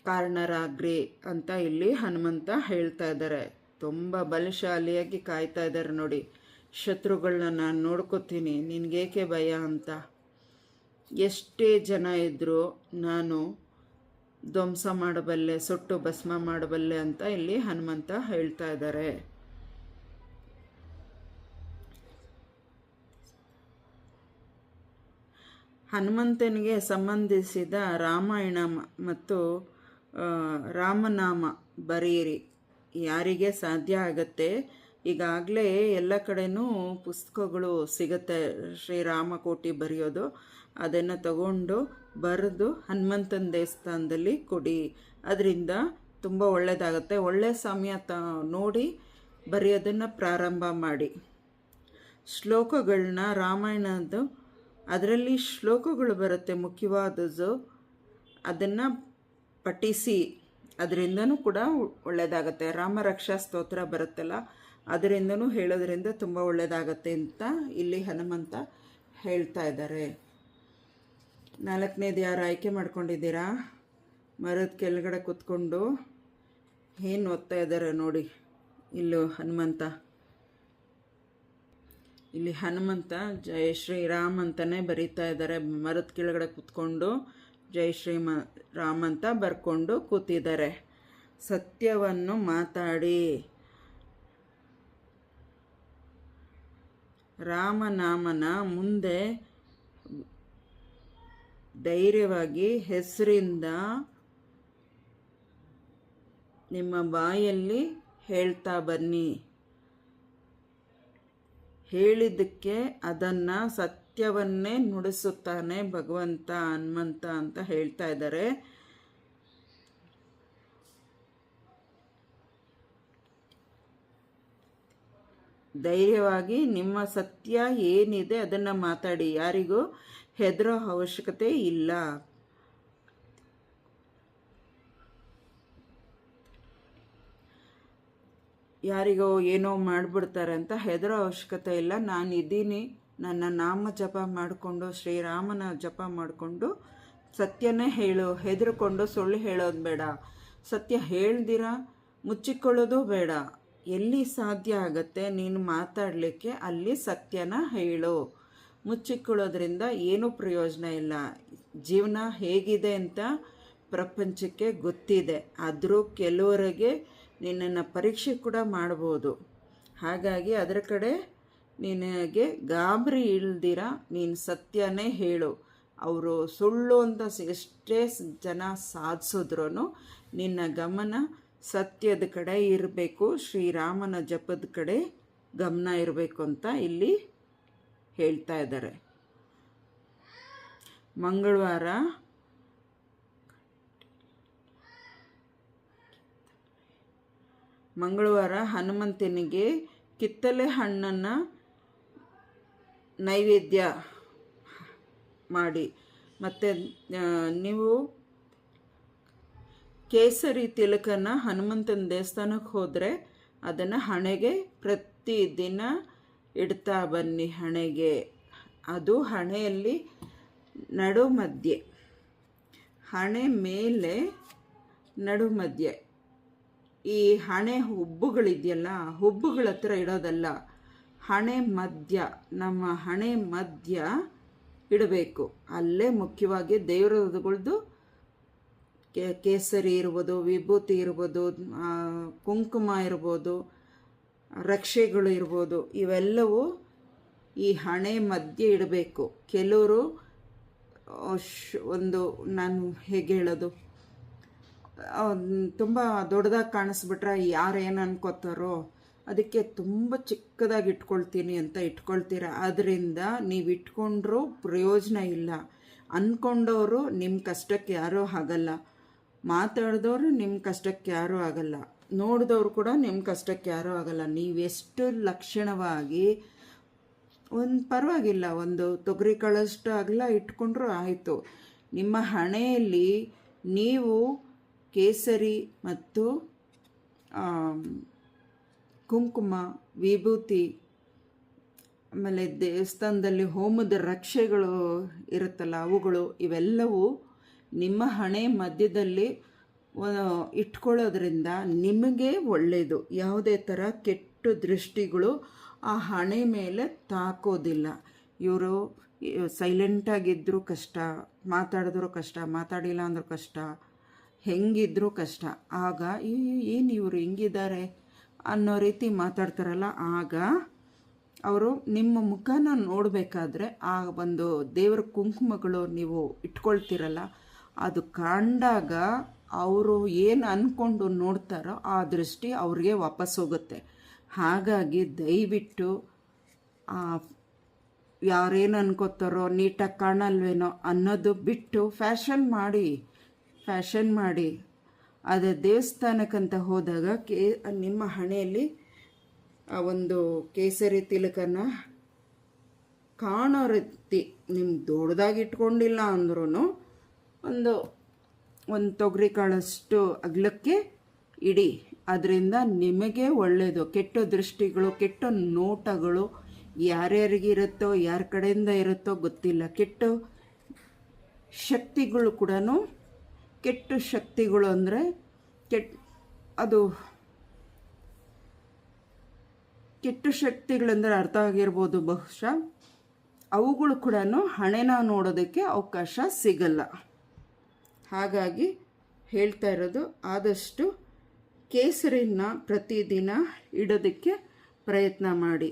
ಕಾರಣರಾಗ್ರಿ ಅಂತ ಇಲ್ಲಿ ಹನುಮಂತ ಹೇಳ್ತಾ ಇದ್ದಾರೆ. ತುಂಬ ಬಲಶಾಲಿಯಾಗಿ ಕಾಯ್ತಾ ಇದ್ದಾರೆ ನೋಡಿ. ಶತ್ರುಗಳನ್ನ ನಾನು ನೋಡ್ಕೋತೀನಿ, ನಿನಗೇಕೆ ಭಯ ಅಂತ. ಎಷ್ಟೇ ಜನ ಇದ್ದರೂ ನಾನು ಧ್ವಂಸ ಮಾಡಬಲ್ಲೆ, ಸುಟ್ಟು ಭಸ್ಮ ಮಾಡಬಲ್ಲೆ ಅಂತ ಇಲ್ಲಿ ಹನುಮಂತ ಹೇಳ್ತಾ ಇದ್ದಾರೆ. ಹನುಮಂತನಿಗೆ ಸಂಬಂಧಿಸಿದ ರಾಮಾಯಣ ಮತ್ತು ರಾಮನಾಮ ಬರೆಯಿರಿ, ಯಾರಿಗೆ ಸಾಧ್ಯ ಆಗತ್ತೆ. ಈಗಾಗಲೇ ಎಲ್ಲ ಕಡೆನೂ ಪುಸ್ತಕಗಳು ಸಿಗುತ್ತೆ, ಶ್ರೀರಾಮಕೋಟಿ ಬರೆಯೋದು. ಅದನ್ನು ತಗೊಂಡು ಬರೆದು ಹನುಮಂತನ ದೇವಸ್ಥಾನದಲ್ಲಿ ಕೊಡಿ, ಅದರಿಂದ ತುಂಬ ಒಳ್ಳೆಯದಾಗತ್ತೆ. ಒಳ್ಳೆಯ ಸಮಯ ನೋಡಿ ಬರೆಯೋದನ್ನು ಪ್ರಾರಂಭ ಮಾಡಿ. ಶ್ಲೋಕಗಳನ್ನ ರಾಮಾಯಣದ್ದು ಅದರಲ್ಲಿ ಶ್ಲೋಕಗಳು ಬರುತ್ತೆ ಮುಖ್ಯವಾದದ್ದು, ಅದನ್ನು ಪಠಿಸಿ, ಅದರಿಂದನೂ ಕೂಡ ಒಳ್ಳೆಯದಾಗತ್ತೆ. ರಾಮರಕ್ಷಾ ಸ್ತೋತ್ರ ಬರುತ್ತಲ್ಲ, ಅದರಿಂದನೂ ಹೇಳೋದ್ರಿಂದ ತುಂಬ ಒಳ್ಳೆಯದಾಗತ್ತೆ ಅಂತ ಇಲ್ಲಿ ಹನುಮಂತ ಹೇಳ್ತಾ ಇದ್ದಾರೆ. ನಾಲ್ಕನೇದು ಯಾರು ಆಯ್ಕೆ ಮಾಡ್ಕೊಂಡಿದ್ದೀರಾ? ಮರದ ಕೆಳಗಡೆ ಕೂತ್ಕೊಂಡು ಏನು ಓದ್ತಾ ಇದ್ದಾರೆ ನೋಡಿ. ಇಲ್ಲಿ ಹನುಮಂತ ಜೈ ಶ್ರೀರಾಮ್ ಅಂತಲೇ ಬರೀತಾ ಇದ್ದಾರೆ. ಮರದ ಕೆಳಗಡೆ ಕೂತ್ಕೊಂಡು ಜೈ ರಾಮ್ ಅಂತ ಬರ್ಕೊಂಡು ಕೂತಿದ್ದಾರೆ. ಸತ್ಯವನ್ನು ಮಾತಾಡಿ, ರಾಮನಾಮನ ಮುಂದೆ ಧೈರ್ಯವಾಗಿ ಹೆಸರಿಂದ ನಿಮ್ಮ ಬಾಯಲ್ಲಿ ಹೇಳ್ತಾ ಬನ್ನಿ. ಹೇಳಿದ್ದಕ್ಕೆ ಅದನ್ನು ಸತ್ಯವನ್ನೇ ನುಡಿಸುತ್ತಾನೆ ಭಗವಂತ ಹನುಮಂತ ಅಂತ ಹೇಳ್ತಾ ಇದ್ದಾರೆ. ಧೈರ್ಯವಾಗಿ ನಿಮ್ಮ ಸತ್ಯ ಏನಿದೆ ಅದನ್ನು ಮಾತಾಡಿ, ಯಾರಿಗೂ ಹೆದರೋ ಅವಶ್ಯಕತೆ ಇಲ್ಲ. ಯಾರಿಗೋ ಏನೋ ಮಾಡಿಬಿಡ್ತಾರೆ ಅಂತ ಹೆದರೋ ಅವಶ್ಯಕತೆ ಇಲ್ಲ. ನಾನು ಇದ್ದೀನಿ, ನನ್ನ ನಾಮ ಜಪ ಮಾಡಿಕೊಂಡು ಶ್ರೀರಾಮನ ಜಪ ಮಾಡಿಕೊಂಡು ಸತ್ಯನೇ ಹೇಳು. ಹೆದರ್ಕೊಂಡು ಸುಳ್ಳು ಹೇಳೋದು ಬೇಡ, ಸತ್ಯ ಹೇಳ್ದಿರ ಮುಚ್ಚಿಕೊಳ್ಳೋದು ಬೇಡ. ಎಲ್ಲಿ ಸಾಧ್ಯ ಆಗತ್ತೆ ನೀನು ಮಾತಾಡಲಿಕ್ಕೆ ಅಲ್ಲಿ ಸತ್ಯನ ಹೇಳು. ಮುಚ್ಚಿಕೊಳ್ಳೋದ್ರಿಂದ ಏನೂ ಪ್ರಯೋಜನ ಇಲ್ಲ. ಜೀವನ ಹೇಗಿದೆ ಅಂತ ಪ್ರಪಂಚಕ್ಕೆ ಗೊತ್ತಿದೆ. ಆದರೂ ಕೆಲವರಿಗೆ ನಿನ್ನನ್ನು ಪರೀಕ್ಷೆ ಕೂಡ ಮಾಡ್ಬೋದು. ಹಾಗಾಗಿ ಅದರ ಕಡೆ ನಿನಗೆ ಗಾಬರಿ ಇಲ್ದಿರ ನೀನು ಸತ್ಯನೇ ಹೇಳು. ಅವರು ಸುಳ್ಳು ಅಂತ ಎಷ್ಟೇ ಜನ ಸಾಧಿಸಿದ್ರೂ ನಿನ್ನ ಗಮನ ಸತ್ಯದ ಕಡೆ ಇರಬೇಕು, ಶ್ರೀರಾಮನ ಜಪದ ಕಡೆ ಗಮನ ಇರಬೇಕು ಅಂತ ಇಲ್ಲಿ ಹೇಳ್ತಾ ಇದ್ದಾರೆ. ಮಂಗಳವಾರ ಹನುಮಂತನಿಗೆ ಕಿತ್ತಲೆ ಹಣ್ಣನ್ನು ನೈವೇದ್ಯ ಮಾಡಿ, ಮತ್ತು ನೀವು ಕೇಸರಿ ತಿಲಕನ ಹನುಮಂತನ ದೇವಸ್ಥಾನಕ್ಕೆ ಹೋದರೆ ಅದನ್ನು ಹಣೆಗೆ ಪ್ರತಿದಿನ ಇಡ್ತಾ ಬನ್ನಿ. ಹಣೆಗೆ ಅದು ಹಣೆಯಲ್ಲಿ ನಡು ಮಧ್ಯೆ, ಹಣೆ ಮೇಲೆ ನಡು ಮಧ್ಯೆ. ಈ ಹಣೆ ಹುಬ್ಬುಗಳಿದೆಯಲ್ಲ, ಹುಬ್ಬುಗಳ ಹತ್ರ ಇಡೋದಲ್ಲ, ಹಣೆ ಮಧ್ಯ, ನಮ್ಮ ಹಣೆ ಮಧ್ಯ ಇಡಬೇಕು. ಅಲ್ಲೇ ಮುಖ್ಯವಾಗಿ ದೇವರಗಳದ್ದು ಕೇಸರಿ ಇರ್ಬೋದು, ವಿಭೂತಿ ಇರ್ಬೋದು, ಕುಂಕುಮ ಇರ್ಬೋದು, ರಕ್ಷೆಗಳು ಇರ್ಬೋದು, ಇವೆಲ್ಲವೂ ಈ ಹಣೆ ಮಧ್ಯೆ ಇಡಬೇಕು. ಕೆಲವರು ನಾನು ಹೇಗೆ ಹೇಳೋದು, ತುಂಬ ದೊಡ್ಡದಾಗಿ ಕಾಣಿಸ್ಬಿಟ್ರೆ ಯಾರು ಏನು ಅನ್ಕೋತಾರೋ ಅದಕ್ಕೆ ತುಂಬ ಚಿಕ್ಕದಾಗಿ ಇಟ್ಕೊಳ್ತೀನಿ ಅಂತ ಇಟ್ಕೊಳ್ತೀರ. ಅದರಿಂದ ನೀವು ಇಟ್ಕೊಂಡ್ರೂ ಪ್ರಯೋಜನ ಇಲ್ಲ. ಅಂದ್ಕೊಂಡವರು ನಿಮ್ಮ ಕಷ್ಟಕ್ಕೆ ಯಾರೂ ಆಗಲ್ಲ, ಮಾತಾಡಿದವರು ನಿಮ್ಮ ಕಷ್ಟಕ್ಕೆ ಯಾರೂ ಆಗಲ್ಲ, ನೋಡಿದವರು ಕೂಡ ನಿಮ್ಮ ಕಷ್ಟಕ್ಕೆ ಯಾರೂ ಆಗಲ್ಲ. ನೀವೆಷ್ಟು ಲಕ್ಷಣವಾಗಿ ಪರವಾಗಿಲ್ಲ, ಒಂದು ತೊಗರಿ ಕಾಳಷ್ಟು ಅಗಲ ಇಟ್ಕೊಂಡ್ರೂ ಆಯಿತು. ನಿಮ್ಮ ಹಣೆಯಲ್ಲಿ ನೀವು ಕೇಸರಿ ಮತ್ತು ಕುಂಕುಮ, ವಿಭೂತಿ, ಆಮೇಲೆ ದೇವಸ್ಥಾನದಲ್ಲಿ ಹೋಮದ ರಕ್ಷೆಗಳು ಇರುತ್ತಲ್ಲ ಅವುಗಳು, ಇವೆಲ್ಲವೂ ನಿಮ್ಮ ಹಣೆ ಮಧ್ಯದಲ್ಲಿ ಇಟ್ಕೊಳ್ಳೋದ್ರಿಂದ ನಿಮಗೆ ಒಳ್ಳೆಯದು. ಯಾವುದೇ ಥರ ಕೆಟ್ಟ ದೃಷ್ಟಿಗಳು ಆ ಹಣೆ ಮೇಲೆ ತಾಕೋದಿಲ್ಲ. ಇವರು ಸೈಲೆಂಟಾಗಿದ್ದರೂ ಕಷ್ಟ, ಮಾತಾಡಿದ್ರೂ ಕಷ್ಟ, ಮಾತಾಡಿಲ್ಲ ಅಂದರೂ ಕಷ್ಟ, ಹೆಂಗಿದ್ರೂ ಕಷ್ಟ. ಆಗ ಏನು ಇವರು ಹಿಂಗಿದ್ದಾರೆ ಅನ್ನೋ ರೀತಿ ಮಾತಾಡ್ತಾರಲ್ಲ, ಆಗ ಅವರು ನಿಮ್ಮ ಮುಖನ ನೋಡಬೇಕಾದ್ರೆ ಆ ಒಂದು ದೇವರ ಕುಂಕುಮಗಳು ನೀವು ಇಟ್ಕೊಳ್ತೀರಲ್ಲ, ಅದು ಕಂಡಾಗ ಅವರು ಏನು ಅಂದ್ಕೊಂಡು ನೋಡ್ತಾರೋ ಆ ದೃಷ್ಟಿ ಅವ್ರಿಗೆ ವಾಪಸ್ ಹೋಗುತ್ತೆ. ಹಾಗಾಗಿ ದಯವಿಟ್ಟು ಯಾರೇನು ಅನ್ಕೋತಾರೋ, ನೀಟಾಗಿ ಕಾಣಲ್ವೇನೋ ಅನ್ನೋದು ಬಿಟ್ಟು ಫ್ಯಾಷನ್ ಮಾಡಿ ಅದು ದೇವಸ್ಥಾನಕ್ಕಂತ ಹೋದಾಗ ನಿಮ್ಮ ಹಣೆಯಲ್ಲಿ ಆ ಒಂದು ಕೇಸರಿ ತಿಲಕನ ಕಾಣೋ ರೀತಿ, ನಿಮ್ಗೆ ದೊಡ್ಡದಾಗಿ ಇಟ್ಕೊಂಡಿಲ್ಲ ಅಂದ್ರೂ ಒಂದು ತೊಗರಿ ಕಾಳಷ್ಟು ಅಗಲಕ್ಕೆ ಇಡಿ. ಅದರಿಂದ ನಿಮಗೆ ಒಳ್ಳೆಯದು. ಕೆಟ್ಟ ದೃಷ್ಟಿಗಳು, ಕೆಟ್ಟ ನೋಟಗಳು ಯಾರ್ಯಾರಿಗಿರುತ್ತೋ, ಯಾರ ಕಡೆಯಿಂದ ಇರುತ್ತೋ ಗೊತ್ತಿಲ್ಲ. ಕೆಟ್ಟ ಶಕ್ತಿಗಳು ಕೂಡ ಕೆಟ್ಟ ಶಕ್ತಿಗಳು ಅಂದರೆ ಅದು ಕೆಟ್ಟ ಶಕ್ತಿಗಳಂದರೆ ಅರ್ಥ ಆಗಿರ್ಬೋದು ಬಹುಶಃ. ಅವುಗಳು ಕೂಡ ಹಣೆನ ನೋಡೋದಕ್ಕೆ ಅವಕಾಶ ಸಿಗಲ್ಲ. ಹಾಗಾಗಿ ಹೇಳ್ತಾ ಇರೋದು, ಆದಷ್ಟು ಕೇಸರಿನ ಪ್ರತಿದಿನ ಇಡೋದಕ್ಕೆ ಪ್ರಯತ್ನ ಮಾಡಿ.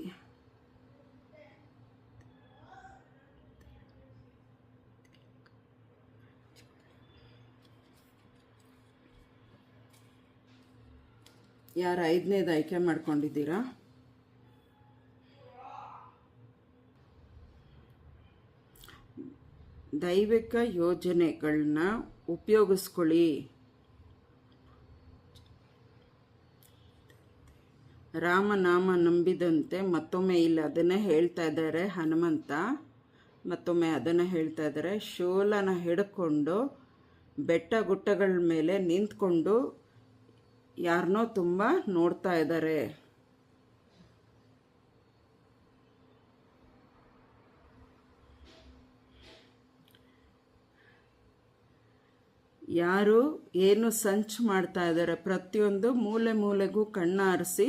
ಯಾರು 5ನೇದು ಆಯ್ಕೆ ಮಾಡ್ಕೊಂಡಿದ್ದೀರಾ? ದೈವಿಕ ಯೋಜನೆಗಳನ್ನ ಉಪಯೋಗಿಸ್ಕೊಳ್ಳಿ. ರಾಮನಾಮ ನಂಬಿದಂತೆ, ಮತ್ತೊಮ್ಮೆ ಇಲ್ಲಿ ಅದನ್ನೇ ಹೇಳ್ತಾ ಇದ್ದಾರೆ ಹನುಮಂತ, ಮತ್ತೊಮ್ಮೆ ಅದನ್ನು ಹೇಳ್ತಾ ಇದ್ದಾರೆ. ಶೂಲನ ಹಿಡ್ಕೊಂಡು ಬೆಟ್ಟ ಗುಟ್ಟಗಳ ಮೇಲೆ ನಿಂತ್ಕೊಂಡು ಯಾರನ್ನೋ ತುಂಬ ನೋಡ್ತಾ ಇದ್ದಾರೆ. ಯಾರು ಏನು ಸಂಚು ಮಾಡ್ತಾ ಇದ್ದಾರೆ, ಪ್ರತಿಯೊಂದು ಮೂಲೆ ಮೂಲೆಗೂ ಕಣ್ಣಾರಿಸಿ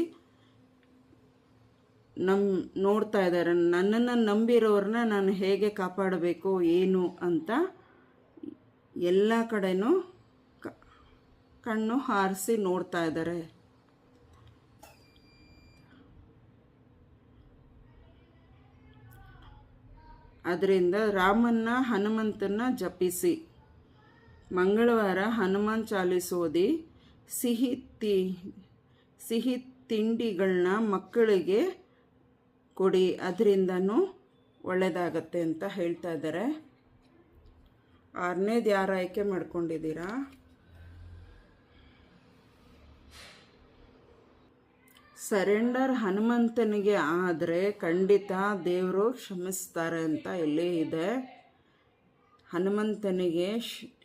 ನೋಡ್ತಾ ಇದ್ದಾರೆ. ನನ್ನನ್ನು ನಂಬಿರೋರನ್ನ ನಾನು ಹೇಗೆ ಕಾಪಾಡಬೇಕು ಏನು ಅಂತ ಎಲ್ಲ ಕಡೆನೂ ಕಣ್ಣು ಹಾರಿಸಿ ನೋಡ್ತಾ ಇದ್ದಾರೆ. ಅದರಿಂದ ರಾಮನ್ನ ಹನುಮಂತನ ಜಪಿಸಿ. ಮಂಗಳವಾರ ಹನುಮಾನ್ ಚಾಲೀಸ್ ಓದಿ. ಸಿಹಿ ತಿಂಡಿಗಳನ್ನ ಮಕ್ಕಳಿಗೆ ಕೊಡಿ, ಅದರಿಂದನೂ ಒಳ್ಳೆಯದಾಗತ್ತೆ ಅಂತ ಹೇಳ್ತಾ ಇದ್ದಾರೆ. 6ನೇದು ಯಾರು ಆಯ್ಕೆ ಮಾಡ್ಕೊಂಡಿದ್ದೀರಾ? ಸರೆಂಡರ್ ಹನುಮಂತನಿಗೆ ಆದರೆ ಖಂಡಿತ ದೇವರು ಕ್ಷಮಿಸ್ತಾರೆ ಅಂತ ಇಲ್ಲಿ ಇದೆ. ಹನುಮಂತನಿಗೆ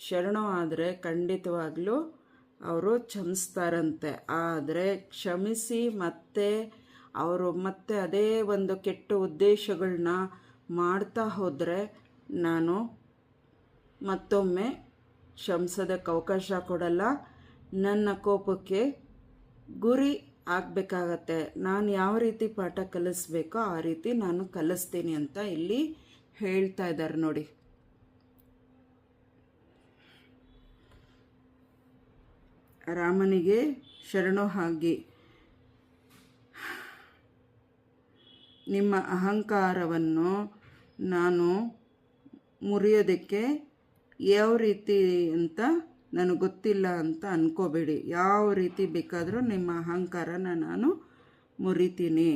ಶರಣು ಆದರೆ ಖಂಡಿತವಾಗ್ಲೂ ಅವರು ಕ್ಷಮಿಸ್ತಾರಂತೆ. ಆದರೆ ಕ್ಷಮಿಸಿ ಅವರು ಮತ್ತೆ ಅದೇ ಒಂದು ಕೆಟ್ಟ ಉದ್ದೇಶಗಳನ್ನ ಮಾಡ್ತಾ ಹೋದರೆ ನಾನು ಮತ್ತೊಮ್ಮೆ ಕ್ಷಮಿಸೋದಕ್ಕೆ ಅವಕಾಶ ಕೊಡಲ್ಲ. ನನ್ನ ಕೋಪಕ್ಕೆ ಗುರಿ ಆಗಬೇಕಾಗತ್ತೆ. ನಾನು ಯಾವ ರೀತಿ ಪಾಠ ಕಲಿಸ್ಬೇಕೋ ಆ ರೀತಿ ನಾನು ಕಲಿಸ್ತೀನಿ ಅಂತ ಇಲ್ಲಿ ಹೇಳ್ತಾ ಇದ್ದಾರೆ ನೋಡಿ. ರಾಮನಿಗೆ ಶರಣು ಆಗಿ ನಿಮ್ಮ ಅಹಂಕಾರವನ್ನು ನಾನು ಮುರಿಯೋದಕ್ಕೆ ಯಾವ ರೀತಿ ಅಂತ ನನಗೆ ಗೊತ್ತಿಲ್ಲ ಅಂತ ಅಂದ್ಕೋಬೇಡಿ. ಯಾವ ರೀತಿ ಬೇಕಾದರೂ ನಿಮ್ಮ ಅಹಂಕಾರನ ನಾನು ಮುರಿತೀನಿ.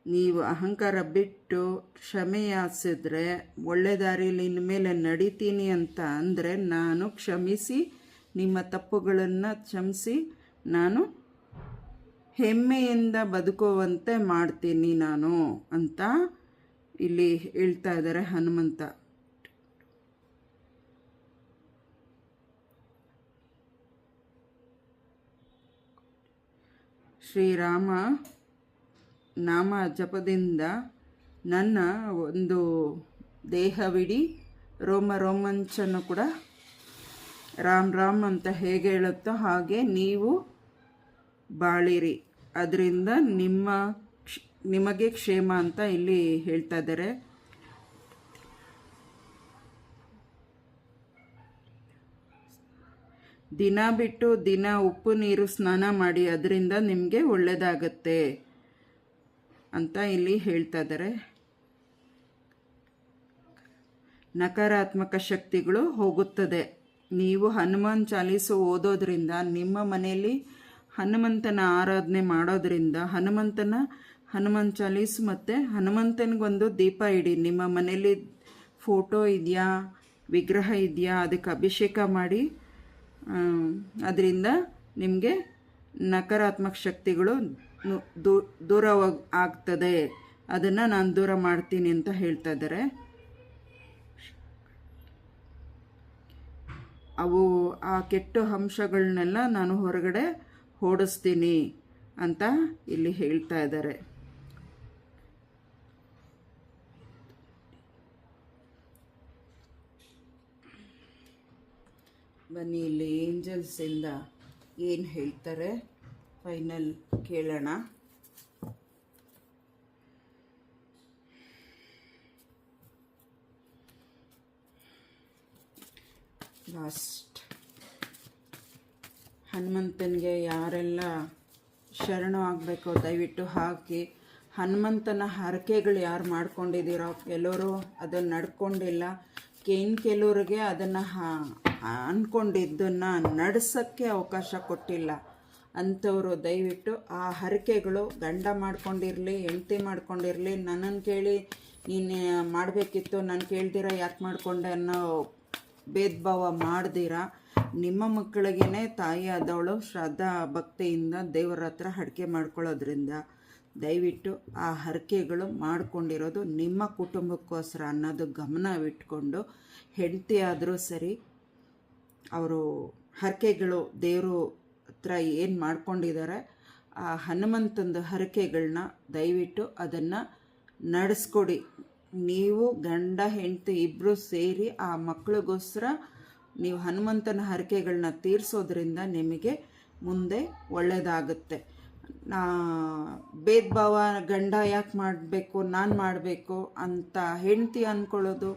ನೀವು ಅಹಂಕಾರ ಬಿಟ್ಟು ಕ್ಷಮೆ ಯಾಚಿಸಿದ್ರೆ, ಒಳ್ಳೆ ದಾರಿಯಲ್ಲಿ ಇನ್ಮೇಲೆ ನಡಿತೀನಿ ಅಂತ ಅಂದರೆ ನಾನು ಕ್ಷಮಿಸಿ ನಿಮ್ಮ ತಪ್ಪುಗಳನ್ನು ಕ್ಷಮಿಸಿ ನಾನು ಹೆಮ್ಮೆಯಿಂದ ಬದುಕುವಂತೆ ಮಾಡ್ತೀನಿ ನಾನು ಅಂತ ಇಲ್ಲಿ ಹೇಳ್ತಾ ಇದ್ದಾರೆ ಹನುಮಂತ. ಶ್ರೀರಾಮ ನಾಮ ಜಪದಿಂದ ನನ್ನ ಒಂದು ದೇಹವಿಡೀ ರೋಮಾಂಚನ ಕೂಡ ರಾಮ್ ರಾಮ್ ಅಂತ ಹೇಗೆ ಹೇಳುತ್ತೋ ಹಾಗೆ ನೀವು ಬಾಳಿರಿ, ಅದರಿಂದ ನಿಮಗೆ ಕ್ಷೇಮ ಅಂತ ಇಲ್ಲಿ ಹೇಳ್ತಾ ಇದ್ದಾರೆ. ದಿನ ಬಿಟ್ಟು ದಿನ ಉಪ್ಪು ನೀರು ಸ್ನಾನ ಮಾಡಿ, ಅದರಿಂದ ನಿಮಗೆ ಒಳ್ಳೆಯದಾಗತ್ತೆ ಅಂತ ಇಲ್ಲಿ ಹೇಳ್ತಾ ಇದ್ದಾರೆ. ನಕಾರಾತ್ಮಕ ಶಕ್ತಿಗಳು ಹೋಗುತ್ತದೆ. ನೀವು ಹನುಮಾನ್ ಚಾಲೀಸು ಓದೋದ್ರಿಂದ, ನಿಮ್ಮ ಮನೆಯಲ್ಲಿ ಹನುಮಂತನ ಆರಾಧನೆ ಮಾಡೋದ್ರಿಂದ, ಹನುಮಾನ್ ಚಾಲೀಸು ಮತ್ತು ಹನುಮಂತನಿಗೊಂದು ದೀಪ ಇಡಿ. ನಿಮ್ಮ ಮನೆಯಲ್ಲಿ ಫೋಟೋ ಇದೆಯಾ, ವಿಗ್ರಹ ಇದೆಯಾ, ಅದಕ್ಕೆ ಅಭಿಷೇಕ ಮಾಡಿ. ಅದರಿಂದ ನಿಮಗೆ ನಕಾರಾತ್ಮಕ ಶಕ್ತಿಗಳು ದೂರ ಆಗ್ತದೆ. ಅದನ್ನು ನಾನು ದೂರ ಮಾಡ್ತೀನಿ ಅಂತ ಹೇಳ್ತಾ ಇದ್ದಾರೆ. ಆ ಕೆಟ್ಟ ಅಂಶಗಳನ್ನೆಲ್ಲ ನಾನು ಹೊರಗಡೆ ಓಡಿಸ್ತೀನಿ ಅಂತ ಇಲ್ಲಿ ಹೇಳ್ತಾ ಇದ್ದಾರೆ. ಬನ್ನಿ ಇಲ್ಲಿ ಏಂಜಲ್ಸಿಂದ ಏನು ಹೇಳ್ತಾರೆ ಫೈನಲ್ ಕೇಳೋಣ. ಲಾಸ್ಟ್ ಹನುಮಂತನಿಗೆ ಯಾರೆಲ್ಲ ಶರಣು ಆಗಬೇಕೋ ದಯವಿಟ್ಟು ಹಾಕಿ. ಹನುಮಂತನ ಹರಕೆಗಳು ಯಾರು ಮಾಡ್ಕೊಂಡಿದ್ದೀರೋ ಎಲ್ಲರೂ ಅದನ್ನು ನಡ್ಕೊಂಡಿಲ್ಲ. ಕೆಲವ್ರಿಗೆ ಅದನ್ನು ಅಂದ್ಕೊಂಡಿದ್ದನ್ನು ನಡೆಸೋಕ್ಕೆ ಅವಕಾಶ ಕೊಟ್ಟಿಲ್ಲ. ಅಂಥವರು ದಯವಿಟ್ಟು ಆ ಹರಕೆಗಳು ಗಂಡ ಮಾಡ್ಕೊಂಡಿರಲಿ ಹೆಂಡತಿ ಮಾಡ್ಕೊಂಡಿರಲಿ ನನ್ನನ್ನು ಕೇಳಿ ನೀನು ಮಾಡಬೇಕಿತ್ತು, ನಾನು ಕೇಳ್ದಿರ ಯಾಕೆ ಮಾಡಿಕೊಂಡೆ ಅನ್ನೋ ಭೇದ ಭಾವ ಮಾಡ್ದಿರ ನಿಮ್ಮ ಮಕ್ಕಳಿಗೇ ತಾಯಿ ಆದವಳು ಶ್ರದ್ಧಾ ಭಕ್ತಿಯಿಂದ ದೇವರ ಹತ್ರ ಹರಕೆ ಮಾಡ್ಕೊಳ್ಳೋದ್ರಿಂದ ದಯವಿಟ್ಟು ಆ ಹರಕೆಗಳು ಮಾಡ್ಕೊಂಡಿರೋದು ನಿಮ್ಮ ಕುಟುಂಬಕ್ಕೋಸ್ಕರ ಅನ್ನೋದು ಗಮನವಿಟ್ಕೊಂಡು ಹೆಂಡತಿ ಆದರೂ ಸರಿ ಅವರು ಹರಕೆಗಳು ದೇವರು ಹತ್ರ ಏನು ಮಾಡ್ಕೊಂಡಿದ್ದಾರೆ ಆ ಹನುಮಂತಂದು ಹರಕೆಗಳನ್ನ ದಯವಿಟ್ಟು ಅದನ್ನು ನಡೆಸ್ಕೊಡಿ. ನೀವು ಗಂಡ ಹೆಂಡತಿ ಇಬ್ಬರು ಸೇರಿ ಆ ಮಕ್ಕಳಿಗೋಸ್ಕರ ನೀವು ಹನುಮಂತನ ಹರಕೆಗಳನ್ನ ತೀರಿಸೋದ್ರಿಂದ ನಿಮಗೆ ಮುಂದೆ ಒಳ್ಳೆಯದಾಗುತ್ತೆ. ಭೇದ ಭಾವ ಗಂಡ ಯಾಕೆ ಮಾಡಬೇಕು ನಾನು ಮಾಡಬೇಕು ಅಂತ ಹೆಂಡತಿ ಅಂದ್ಕೊಳ್ಳೋದು,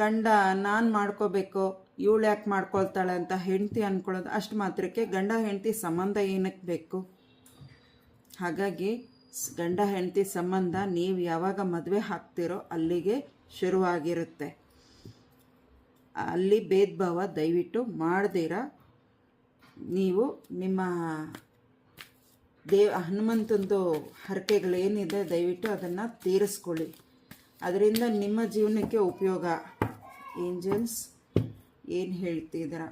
ಗಂಡ ನಾನು ಮಾಡ್ಕೋಬೇಕು ಇವಳು ಯಾಕೆ ಮಾಡ್ಕೊಳ್ತಾಳೆ ಅಂತ ಹೆಂಡತಿ ಅಂದ್ಕೊಳ್ಳೋದು, ಅಷ್ಟು ಮಾತ್ರಕ್ಕೆ ಗಂಡ ಹೆಂಡತಿ ಸಂಬಂಧ ಏನಕ್ಕೆ ಬೇಕು? ಹಾಗಾಗಿ ಗಂಡ ಹೆಂಡತಿ ಸಂಬಂಧ ನೀವು ಯಾವಾಗ ಮದುವೆ ಹಾಕ್ತಿರೋ ಅಲ್ಲಿಗೆ ಶುರುವಾಗಿರುತ್ತೆ. ಅಲ್ಲಿ ಭೇದ ಭಾವ ದಯವಿಟ್ಟು ಮಾಡ್ದಿರ ನೀವು ನಿಮ್ಮ ಹನುಮಂತಂದು ಹರಕೆಗಳೇನಿದೆ ದಯವಿಟ್ಟು ಅದನ್ನು ತೀರಿಸ್ಕೊಳ್ಳಿ. ಅದರಿಂದ ನಿಮ್ಮ ಜೀವನಕ್ಕೆ ಉಪಯೋಗ. ಏಂಜಲ್ಸ್ ಏನು ಹೇಳ್ತಿದ್ದೀರ